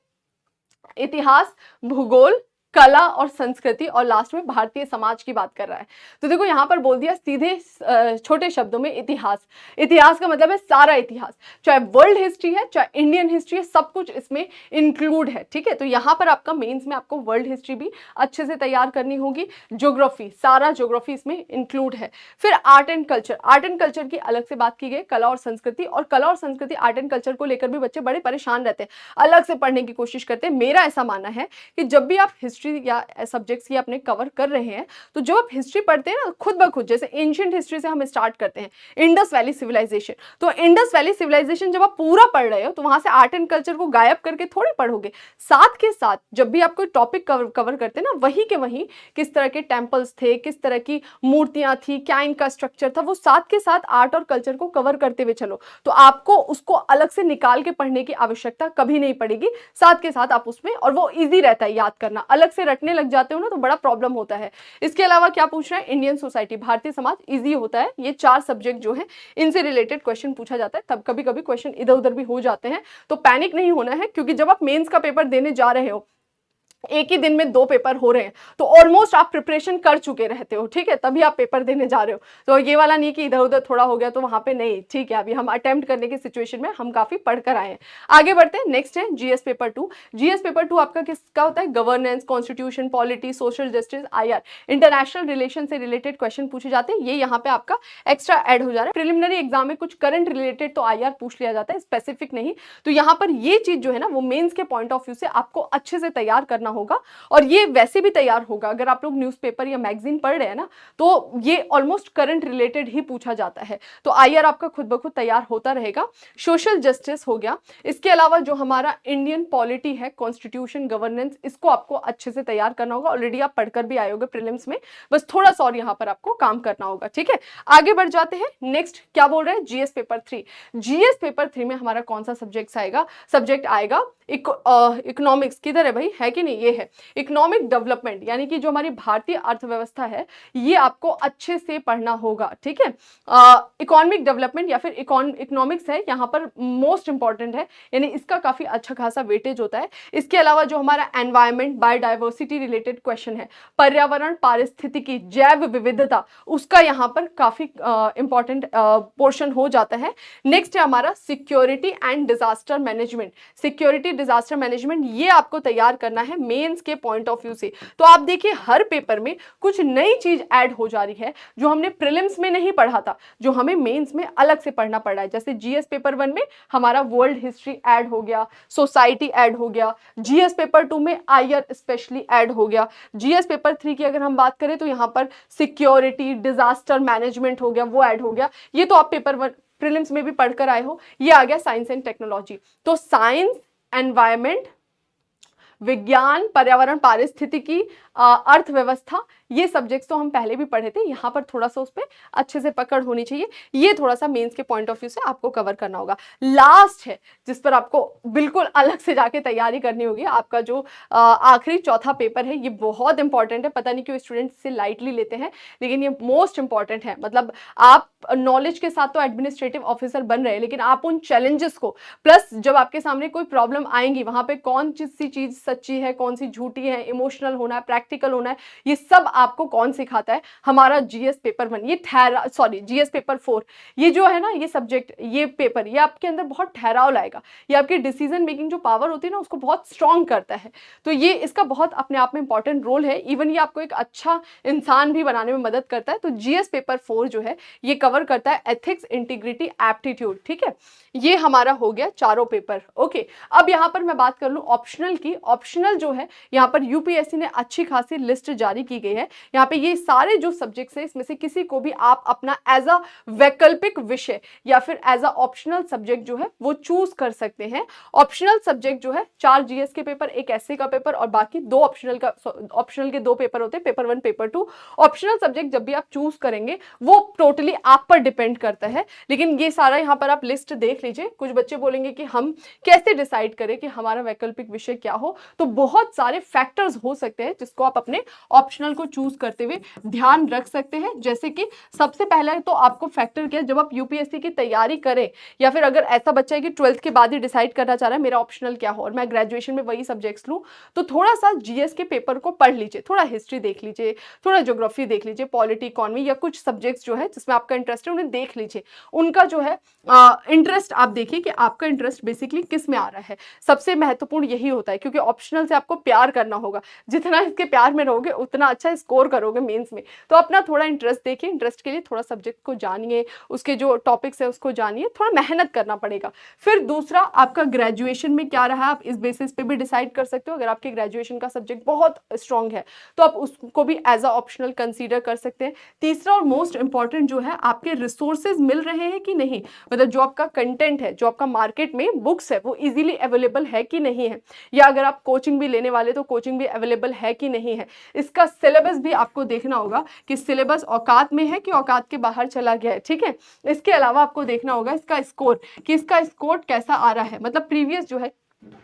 इतिहास, भूगोल, कला और संस्कृति, और लास्ट में भारतीय समाज की बात कर रहा है। तो देखो यहाँ पर बोल दिया सीधे छोटे शब्दों में इतिहास। इतिहास का मतलब है सारा इतिहास, चाहे वर्ल्ड हिस्ट्री है चाहे इंडियन हिस्ट्री है, सब कुछ इसमें इंक्लूड है, ठीक है। तो यहाँ पर आपका मेंस में आपको वर्ल्ड हिस्ट्री भी अच्छे से तैयार करनी होगी। ज्योग्राफी, सारा ज्योग्राफी इसमें इंक्लूड है। फिर art and culture, art and culture की अलग से बात की गई, कला और संस्कृति। और कला और संस्कृति, आर्ट एंड कल्चर को लेकर भी बच्चे बड़े परेशान रहते हैं, अलग से पढ़ने की कोशिश करते हैं। मेरा ऐसा मानना है कि जब भी आप हिस्ट्री या सब्जेक्ट्स की अपने कवर कर रहे हैं, तो जब आप हिस्ट्री पढ़ते हैं ना, खुद ब खुद, जैसे एंशिएंट हिस्ट्री से हम स्टार्ट करते हैं, इंडस वैली सिविलाइजेशन, तो इंडस वैली सिविलाइजेशन जब आप पूरा पढ़ रहे हो तो वहां से आर्ट एंड कल्चर को गायब करके थोड़े पढ़ोगे। साथ के साथ जब भी आप कोई टॉपिक कवर करते हैं ना, वही के वही किस तरह के टेम्पल्स थे, किस तरह की मूर्तियां थी, क्या इनका स्ट्रक्चर था, वो साथ के साथ आर्ट और कल्चर को कवर करते हुए चलो, तो आपको उसको अलग से निकाल के पढ़ने की आवश्यकता कभी नहीं पड़ेगी। साथ के साथ आप उसमें, और वो इजी रहता है याद करना, अलग से रटने लग जाते हो ना तो बड़ा प्रॉब्लम होता है। इसके अलावा क्या पूछ रहे हैं, Indian society, Bharatiya Samaj, easy होता है। ये 4 सब्जेक्ट जो है इनसे रिलेटेड क्वेश्चन पूछा जाता है। तब कभी कभी क्वेश्चन इधर उधर भी हो जाते हैं, तो पैनिक नहीं होना है, क्योंकि जब आप मेंस का पेपर देने जा रहे हो, एक ही दिन में 2 पेपर हो रहे हैं, तो ऑलमोस्ट आप प्रिपरेशन कर चुके रहते हो, ठीक है, तभी आप पेपर देने जा रहे हो। तो ये वाला नहीं कि इधर उधर थोड़ा हो गया तो वहां पे नहीं, ठीक है, अभी हम अटेम्प्ट करने की सिचुएशन में हम काफी पढ़कर आए हैं। आगे बढ़ते हैं, नेक्स्ट है जीएस पेपर 2। जीएस पेपर 2 आपका किसका होता है, governance, constitution, polity, social justice, IR, international relation से रिलेटेड क्वेश्चन पूछे जाते हैं। ये यहाँ पे आपका एक्स्ट्रा ऐड हो जा रहा है। प्रिलिमिनरी एग्जाम में कुछ करंट रिलेटेड तो आईआर पूछ लिया जाता है, स्पेसिफिक नहीं। तो यहाँ पर ये चीज जो है ना, वो मेंस के पॉइंट ऑफ व्यू से आपको अच्छे से तैयार करना होगा। और ये वैसे भी तैयार होगा, अगर आप लोग न्यूज़पेपर या मैगजीन पढ़ रहे हैं ना, तो ये ऑलमोस्ट करंट रिलेटेड ही पूछा जाता है। तो आईआर आपका खुद ब खुद तैयार होता रहेगा। सोशल जस्टिस हो गया। इसके अलावा जो हमारा इंडियन पॉलिटी है, कॉन्स्टिट्यूशन, गवर्नेंस, इसको आपको अच्छे से तैयार करना होगा। ऑलरेडी आप पढ़कर भी आए होगे प्रीलिम्स में, बस थोड़ा सा और यहाँ पर आपको काम करना होगा, ठीक है। आगे बढ़ जाते हैं, नेक्स्ट क्या बोल रहे हैं, जीएस पेपर 3। जीएस पेपर 3 में हमारा कौन सा सब्जेक्ट आएगा, इकोनॉमिक्स। किधर है भाई, है कि नहीं, ये है इकोनॉमिक डेवलपमेंट, यानी कि जो हमारी भारतीय अर्थव्यवस्था है, ये आपको अच्छे से पढ़ना होगा, ठीक है। इकोनॉमिक डेवलपमेंट या फिर इकोनॉमिक्स है, यहाँ पर मोस्ट इंपॉर्टेंट है, यानी इसका काफी अच्छा खासा वेटेज होता है। इसके अलावा जो हमारा एनवायरमेंट, बायोडाइवर्सिटी रिलेटेड क्वेश्चन है, पर्यावरण, पारिस्थितिकी, जैव विविधता, उसका यहाँ पर काफी इंपॉर्टेंट पोर्शन हो जाता है। नेक्स्ट है हमारा security and disaster management. Security, disaster management, ये आपको तैयार करना है मेंस के पॉइंट ऑफ व्यू से। तो आप देखिए हर पेपर में कुछ नई चीज ऐड हो जा रही है, जो हमने प्रीलिम्स में नहीं पढ़ा था, जो हमें मेंस में अलग से पढ़ना पड़ रहा है। जैसे जीएस पेपर 1 में हमारा वर्ल्ड हिस्ट्री ऐड हो गया, सोसाइटी ऐड हो गया, जीएस पेपर 2 में आईआर स्पेशली ऐड हो गया, जीएस पेपर 3 की अगर हम बात करें तो यहाँ पर सिक्योरिटी, डिजास्टर मैनेजमेंट हो गया, वो ऐड हो गया। ये तो आप पेपर 1 प्रीलिम्स में भी पढ़कर आए हो। ये आ गया साइंस एंड टेक्नोलॉजी। तो साइंस, एनवायरमेंट, विज्ञान, पर्यावरण, पारिस्थितिकी, अर्थव्यवस्था, ये सब्जेक्ट्स तो हम पहले भी पढ़े थे, यहाँ पर थोड़ा सा उस पर अच्छे से पकड़ होनी चाहिए। ये थोड़ा सा मेंस के पॉइंट ऑफ व्यू से आपको कवर करना होगा। लास्ट है जिस पर आपको बिल्कुल अलग से जाके तैयारी करनी होगी, आपका जो आखिरी चौथा पेपर है, ये बहुत इंपॉर्टेंट है। पता नहीं क्यों स्टूडेंट्स इसे लाइटली लेते हैं, लेकिन ये मोस्ट इंपॉर्टेंट है। मतलब आप नॉलेज के साथ तो एडमिनिस्ट्रेटिव ऑफिसर बन रहे हैं, लेकिन आप उन चैलेंजेस को, प्लस जब आपके सामने कोई प्रॉब्लम आएंगी, वहां पे कौन सी चीज सच्ची है, कौन सी झूठी है, इमोशनल होना है, प्रैक्टिकल होना है, ये सब आपको कौन सिखाता है? हमारा जीएस पेपर 1, ये जीएस पेपर 4, ये जो है ना, ये सब्जेक्ट, ये पेपर, ये आपके अंदर बहुत ठहराव लाएगा। ये आपकी डिसीजन मेकिंग जो पावर होती है ना, उसको बहुत स्ट्रॉन्ग करता है। तो ये इसका बहुत अपने आप में इंपॉर्टेंट रोल है। इवन ये आपको एक अच्छा इंसान भी बनाने में मदद करता है। तो जीएस पेपर 4 जो है, ये कवर करता है एथिक्स, इंटीग्रिटी, एप्टीट्यूड। ठीक है, ये हमारा हो गया चारों पेपर। ओके, अब यहाँ पर मैं बात कर लूँ ऑप्शनल की। ऑप्शनल जो है, यहाँ पर यूपीएससी ने अच्छी खासी लिस्ट जारी की गई है। यहाँ पे ये सारे जो सब्जेक्ट्स है, इसमें से किसी को भी आप अपना एज अ वैकल्पिक विषय या फिर एज अ ऑप्शनल सब्जेक्ट जो है वो चूज कर सकते हैं। ऑप्शनल सब्जेक्ट जो है 4 जीएस के पेपर, एक एसए का पेपर और बाकी 2 ऑप्शनल के 2 पेपर होते हैं, पेपर 1, पेपर 2। ऑप्शनल सब्जेक्ट जब भी आप चूज करेंगे वो टोटली आप पर डिपेंड करता है। लेकिन ये सारा यहाँ पर आप लिस्ट देख लीजिए। कुछ बच्चे बोलेंगे कि हम कैसे डिसाइड करें कि हमारा वैकल्पिक विषय क्या हो, तो बहुत सारे फैक्टर्स हो सकते हैं जिसको आप अपने ऑप्शनल को चूज करते हुए ध्यान रख सकते हैं। जैसे कि सबसे पहला तो आपको फैक्टर क्या, जब आप यूपीएससी की तैयारी करें, या फिर अगर ऐसा बच्चा है कि 12th के बाद ही डिसाइड करना चाह रहा है मेरा ऑप्शनल क्या हो और मैं ग्रेजुएशन में वही सब्जेक्ट्स लूं, तो थोड़ा सा जीएस के पेपर को पढ़ लीजिए, थोड़ा हिस्ट्री देख लीजिए, थोड़ा ज्योग्राफी देख लीजिए, पॉलिटी, इकोनॉमी, या कुछ सब्जेक्ट्स जो है जिसमें आपका इंटरेस्ट है उन्हें देख लीजिए। उनका जो है इंटरेस्ट आप देखिए कि आपका इंटरेस्ट बेसिकली किस में आ रहा है। सबसे महत्वपूर्ण यही होता है, क्योंकि ऑप्शनल से आपको प्यार करना होगा। जितना इसके प्यार में रहोगे उतना अच्छा स्कोर करोगे मेंस में। तो अपना थोड़ा इंटरेस्ट देखिए, इंटरेस्ट के लिए थोड़ा सब्जेक्ट को जानिए, उसके जो टॉपिक्स है उसको जानिए, थोड़ा मेहनत करना पड़ेगा। फिर दूसरा, आपका ग्रेजुएशन में क्या रहा, आप इस बेसिस पे भी डिसाइड कर सकते हो। अगर आपके ग्रेजुएशन का सब्जेक्ट बहुत स्ट्रांग है तो आप उसको भी एज अ ऑप्शनल कंसीडर कर सकते हैं। तीसरा और मोस्ट इंपॉर्टेंट जो है, आपके रिसोर्सेज मिल रहे हैं कि नहीं, मतलब जो आपका कंटेंट है, जो आपका मार्केट में बुक्स है वो इजीली अवेलेबल है कि नहीं है, या अगर आप कोचिंग भी लेने वाले तो कोचिंग भी अवेलेबल है कि नहीं है। इसका सिलेबस भी आपको देखना होगा कि सिलेबस औकात में है कि औकात के बाहर चला गया है। ठीक है, इसके अलावा आपको देखना होगा इसका स्कोर, कि इसका स्कोर कैसा आ रहा है। मतलब प्रीवियस जो है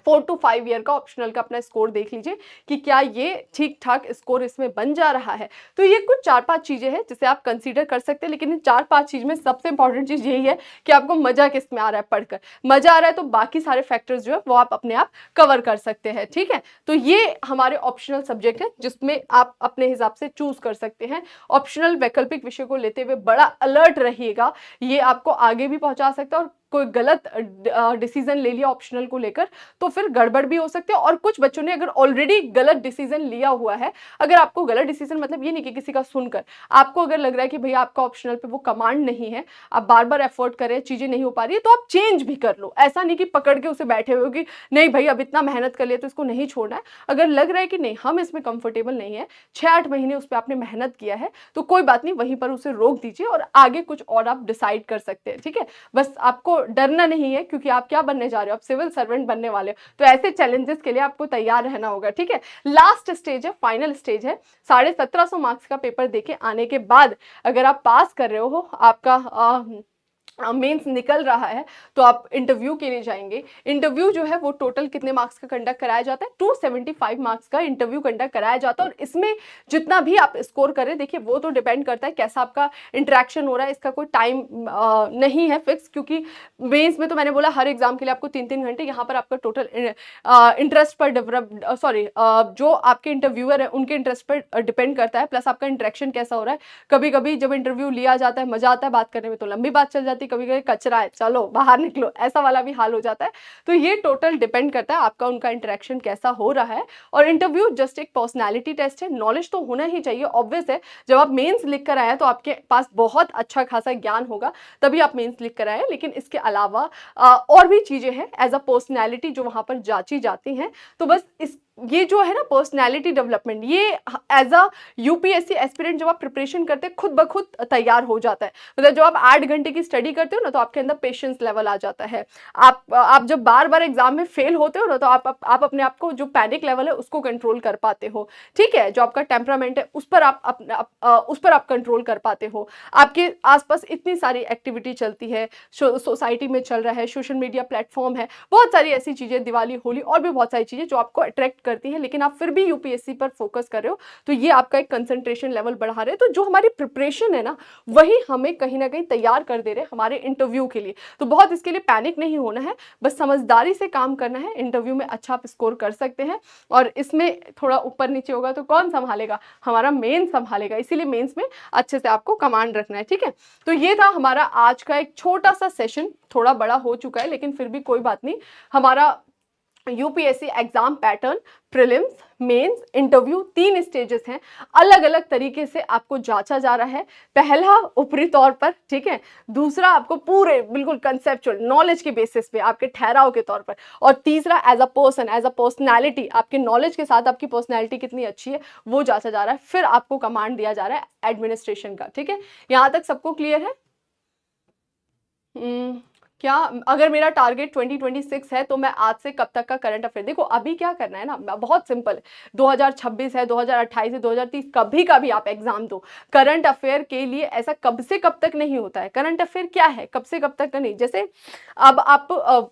4 to 5 ईयर का ऑप्शनल का अपना स्कोर देख लीजिए कि क्या ये ठीक ठाक स्कोर इसमें बन जा रहा है। तो ये कुछ 4-5 चीजें हैं जिसे आप कंसीडर कर सकते हैं। लेकिन इन 4-5 चीज में सबसे इंपॉर्टेंट चीज यही है कि आपको मजा किस में आ रहा है पढ़कर। मजा आ रहा है तो बाकी सारे फैक्टर्स जो है वो आप अपने आप कवर कर सकते हैं। ठीक है, तो ये हमारे ऑप्शनल सब्जेक्ट है जिसमें आप अपने हिसाब से चूज कर सकते हैं। ऑप्शनल वैकल्पिक विषय को लेते हुए बड़ा अलर्ट रहिएगा, ये आपको आगे भी पहुंचा सकता है। और कोई गलत डिसीजन ले लिया ऑप्शनल को लेकर तो फिर गड़बड़ भी हो सकती है। और कुछ बच्चों ने अगर ऑलरेडी गलत डिसीजन लिया हुआ है, अगर आपको गलत डिसीजन मतलब ये नहीं कि किसी का सुनकर, आपको अगर लग रहा है कि भैया आपका ऑप्शनल पे वो कमांड नहीं है, आप बार बार एफर्ट करें, चीजें नहीं हो पा रही है, तो आप चेंज भी कर लो। ऐसा नहीं कि पकड़ के उसे बैठे हुए कि नहीं भाई अब इतना मेहनत कर लिया तो इसको नहीं छोड़ना है। अगर लग रहा है कि नहीं हम इसमें कंफर्टेबल नहीं है, 6-8 महीने उस पर आपने मेहनत किया है, तो कोई बात नहीं, वहीं पर उसे रोक दीजिए और आगे कुछ और आप डिसाइड कर सकते हैं। ठीक है, बस आपको डरना नहीं है, क्योंकि आप क्या बनने जा रहे हो, आप सिविल सर्वेंट बनने वाले हो। तो ऐसे चैलेंजेस के लिए आपको तैयार रहना होगा। ठीक है, लास्ट स्टेज है, फाइनल स्टेज है। 1750 मार्क्स का पेपर देके आने के बाद अगर आप पास कर रहे हो, आपका मेंस निकल रहा है, तो आप इंटरव्यू के लिए जाएंगे। इंटरव्यू जो है वो टोटल कितने मार्क्स का कंडक्ट कराया जाता है, 275 मार्क्स का इंटरव्यू कंडक्ट कराया जाता है। और इसमें जितना भी आप स्कोर करें, देखिए वो तो डिपेंड करता है कैसा आपका इंटरेक्शन हो रहा है। इसका कोई टाइम नहीं है फिक्स, क्योंकि मेंस में तो मैंने बोला हर एग्जाम के लिए आपको 3-3 घंटे, यहाँ पर आपका टोटल इंटरेस्ट पर जो आपके इंटरव्यूअर है उनके इंटरेस्ट पर डिपेंड करता है, प्लस आपका इंटरेक्शन कैसा हो रहा है। कभी कभी जब इंटरव्यू लिया जाता है मजा आता है बात करने में, तो लंबी बात चल जाती है, कभी कभी कचरा है चलो बाहर निकलो, ऐसा वाला भी हाल हो जाता है। तो ये टोटल डिपेंड करता है आपका उनका इंटरेक्शन कैसा हो रहा है। और इंटरव्यू जस्ट एक पर्सनैलिटी टेस्ट है, नॉलेज तो होना ही चाहिए, ऑब्वियस है। जब आप मेंस लिख कर आए तो आपके पास बहुत अच्छा खासा ज्ञान होगा, तभी आप मेंस लिख कर आए। लेकिन इसके अलावा और भी चीजें हैं एज अ पर्सनैलिटी जो वहां पर जांची जाती हैं। तो बस इस ये जो है ना पर्सनैलिटी डेवलपमेंट, ये एज अ यूपीएससी एस्पिरेंट जब आप प्रिपरेशन करते हैं खुद ब खुद तैयार हो जाता है। मतलब जब आप 8 घंटे की स्टडी करते हो ना तो आपके अंदर पेशेंस लेवल आ जाता है। आप जब बार बार एग्जाम में फेल होते हो ना तो आप अपने आप को, जो पैनिक लेवल है उसको कंट्रोल कर पाते हो। ठीक है, जो आपका टेम्परामेंट है उस पर उस पर आप कंट्रोल कर पाते हो। आपके आसपास इतनी सारी एक्टिविटी चलती है, सोसाइटी में चल रहा है, सोशल मीडिया प्लेटफॉर्म है, बहुत सारी ऐसी चीजें, दिवाली, होली और भी बहुत सारी चीजें जो आपको अट्रैक्ट करती हैं, लेकिन आप फिर भी यूपीएससी पर फोकस कर रहे हो, तो ये आपका एक कंसंट्रेशन लेवल बढ़ा रहे हैं। तो जो हमारी प्रिपरेशन है ना वही हमें कहीं ना कहीं तैयार कर दे रहे हैं हमारे इंटरव्यू के लिए। तो बहुत इसके लिए पैनिक नहीं होना है, बस समझदारी से काम करना है। इंटरव्यू में अच्छा आप स्कोर कर सकते हैं, और इसमें थोड़ा ऊपर नीचे होगा तो कौन संभालेगा, हमारा मेन संभालेगा। इसीलिए मेंस में अच्छे से आपको कमांड रखना है। ठीक है, तो ये था हमारा आज का एक छोटा सा सेशन, थोड़ा बड़ा हो चुका है लेकिन फिर भी कोई बात नहीं। हमारा UPSC exam pattern, prelims, mains, interview, 3 stages हैं, अलग अलग तरीके से आपको जांचा जा रहा है। पहला ऊपरी तौर पर, ठीक है, दूसरा आपको पूरे बिल्कुल कंसेप्चुअल नॉलेज के बेसिस पे, आपके ठहराव के तौर पर, और तीसरा as a person, as a personality, आपके नॉलेज के साथ आपकी पर्सनैलिटी कितनी अच्छी है वो जांचा जा रहा है। फिर आपको कमांड दिया जा रहा है एडमिनिस्ट्रेशन का। ठीक है, यहाँ तक सबको क्लियर है? क्या अगर मेरा टारगेट 2026 है तो मैं आज से कब तक का करंट अफेयर, देखो अभी क्या करना है ना, बहुत सिंपल है। 2026 है, 2028 है, 2030, कभी कभी आप एग्जाम दो। करंट अफेयर के लिए ऐसा कब से कब तक नहीं होता है। करंट अफेयर क्या है, कब से कब तक का नहीं। जैसे अब आप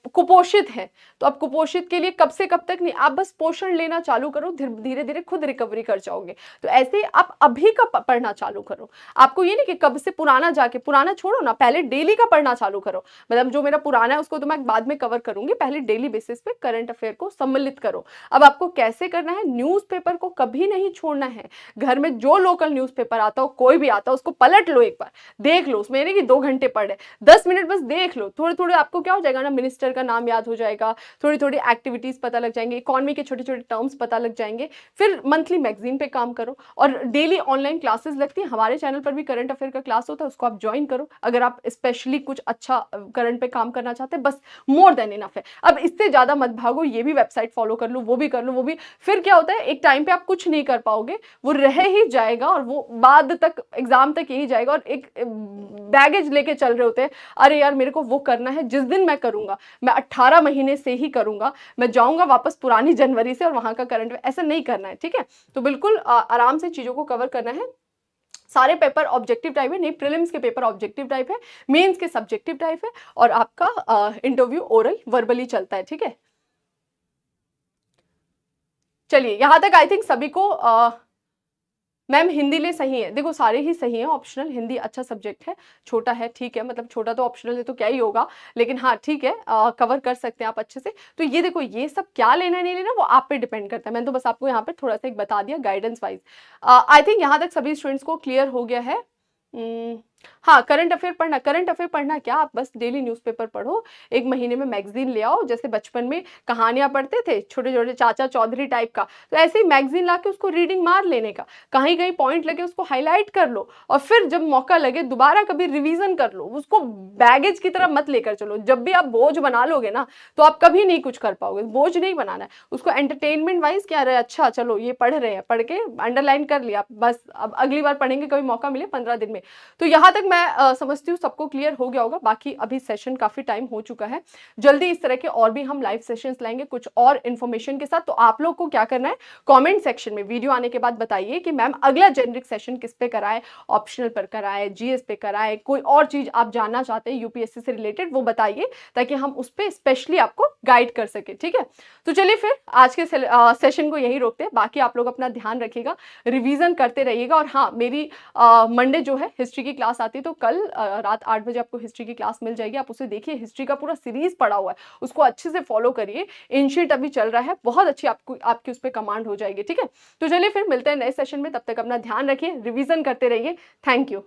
कुपोषित हैं तो अब कुपोषित के लिए कब से कब तक नहीं, आप बस पोषण लेना चालू करो, धीरे धीरे खुद रिकवरी कर जाओगे। तो ऐसे आप अभी का पढ़ना चालू करो। आपको ये नहीं कि कब से पुराना जाके, पुराना छोड़ो ना, पहले डेली का पढ़ना चालू करो। मतलब जो मेरा पुराना है उसको तो मैं बाद में कवर करूंगी, पहले डेली बेसिस पे करंट अफेयर को सम्मिलित करो। अब आपको कैसे करना है, न्यूज़पेपर को कभी नहीं छोड़ना है। घर में जो लोकल न्यूज़पेपर आता हो, कोई भी आता हो, उसको पलट लो, एक बार देख लो। उसमें नहीं कि 2 घंटे पढ़े, 10 मिनट बस देख लो। थोड़े थोड़े आपको क्या हो जाएगा ना, मिनिस्टर का नाम याद हो जाएगा, थोड़ी थोड़ी एक्टिविटीज पता लग जाएंगे, इकोनॉमी के छोटे छोटे टर्म्स पता लग जाएंगे। फिर मंथली मैगजीन पे काम करो, और डेली ऑनलाइन क्लासेस लगती है हमारे चैनल पर भी, करंट अफेयर का क्लास होता है, उसको आप ज्वाइन करो अगर आप स्पेशली कुछ अच्छा करंट पे काम करना चाहते हैं। बस मोर देन इनफ है। अब इससे ज्यादा मत भागो, ये भी वेबसाइट फॉलो कर लो, वो भी कर लो, वो भी। फिर क्या होता है, एक टाइम पे आप कुछ नहीं कर पाओगे, वो रह ही जाएगा, और वो बाद तक, एग्जाम तक यही जाएगा, और एक बैगेज लेके चल रहे होते हैं। अरे यार मेरे को वो करना है, जिस दिन मैं करूंगा, मैं 18 महीने से ही करूंगा, मैं जाऊंगा वापस पुरानी जनवरी से और वहां का करंट, ऐसा नहीं करना है। ठीक है, तो बिल्कुल आराम से चीजों को कवर करना है। सारे पेपर ऑब्जेक्टिव टाइप है, नहीं प्रीलिम्स के पेपर ऑब्जेक्टिव टाइप है, मेंस के सब्जेक्टिव टाइप है, और आपका इंटरव्यू ओरल वर्बली चलता है। ठीक है, चलिए यहां तक आई थिंक सभी को मैम हिंदी ले सही है। देखो सारे ही सही है, ऑप्शनल। हिंदी अच्छा सब्जेक्ट है, छोटा है, ठीक है, मतलब छोटा तो ऑप्शनल है तो क्या ही होगा, लेकिन हाँ ठीक है, कवर कर सकते हैं आप अच्छे से। तो ये देखो, ये सब क्या लेना है नहीं लेना वो आप पे डिपेंड करता है। मैंने तो बस आपको यहाँ पे थोड़ा सा एक बता दिया गाइडेंस वाइज। आई थिंक यहाँ तक सभी स्टूडेंट्स को क्लियर हो गया है। हाँ, करंट अफेयर पढ़ना, करंट अफेयर पढ़ना क्या, आप बस डेली न्यूज़पेपर पढ़ो, एक महीने में मैगजीन ले आओ। जैसे बचपन में कहानियां पढ़ते थे छोटे छोटे चाचा चौधरी टाइप का, तो ऐसे ही मैगजीन लाके उसको रीडिंग मार लेने का, कहीं कहीं पॉइंट लगे उसको हाईलाइट कर लो, और फिर जब मौका लगे दोबारा कभी रिवीजन कर लो। उसको बैगेज की तरह मत लेकर चलो। जब भी आप बोझ बना लोगे ना तो आप कभी नहीं कुछ कर पाओगे। बोझ नहीं बनाना है उसको, एंटरटेनमेंट वाइज क्या रहे, अच्छा चलो ये पढ़ रहे हैं, पढ़ के अंडरलाइन कर लिया, बस अब अगली बार पढ़ेंगे, कभी मौका मिले 15 दिन में। तो यहाँ तक मैं समझती हूँ सबको क्लियर हो गया होगा। बाकी अभी सेशन काफी टाइम हो चुका है, जल्दी इस तरह के और भी हम लाइव सेशंस लाएंगे कुछ और इन्फॉर्मेशन के साथ। तो आप लोग को क्या करना है, कमेंट सेक्शन में वीडियो आने के बाद बताइए कि मैम अगला जेनरिक सेशन किस पे कराए, ऑप्शनल पर कराए, जीएस पे कराए, कोई और चीज आप जानना चाहते हैं यूपीएससी से रिलेटेड वो बताइए, ताकि हम उस पर स्पेशली आपको गाइड कर सके। ठीक है, तो चलिए फिर आज के सेशन को यही रोकते हैं। बाकी आप लोग अपना ध्यान रखिएगा, रिवीजन करते रहिएगा। और हाँ, मेरी मंडे जो है हिस्ट्री की क्लास आती है, तो कल रात 8 बजे आपको हिस्ट्री की क्लास मिल जाएगी। आप उसे देखिए, हिस्ट्री का पूरा सीरीज पड़ा हुआ है, उसको अच्छे से फॉलो करिए। इनशीट अभी चल रहा है, बहुत अच्छी आपको आपकी उस पर कमांड हो जाएगी। ठीक है, तो चलिए फिर मिलते हैं नए सेशन में, तब तक अपना ध्यान रखिए, रिवीजन करते रहिए। Thank you.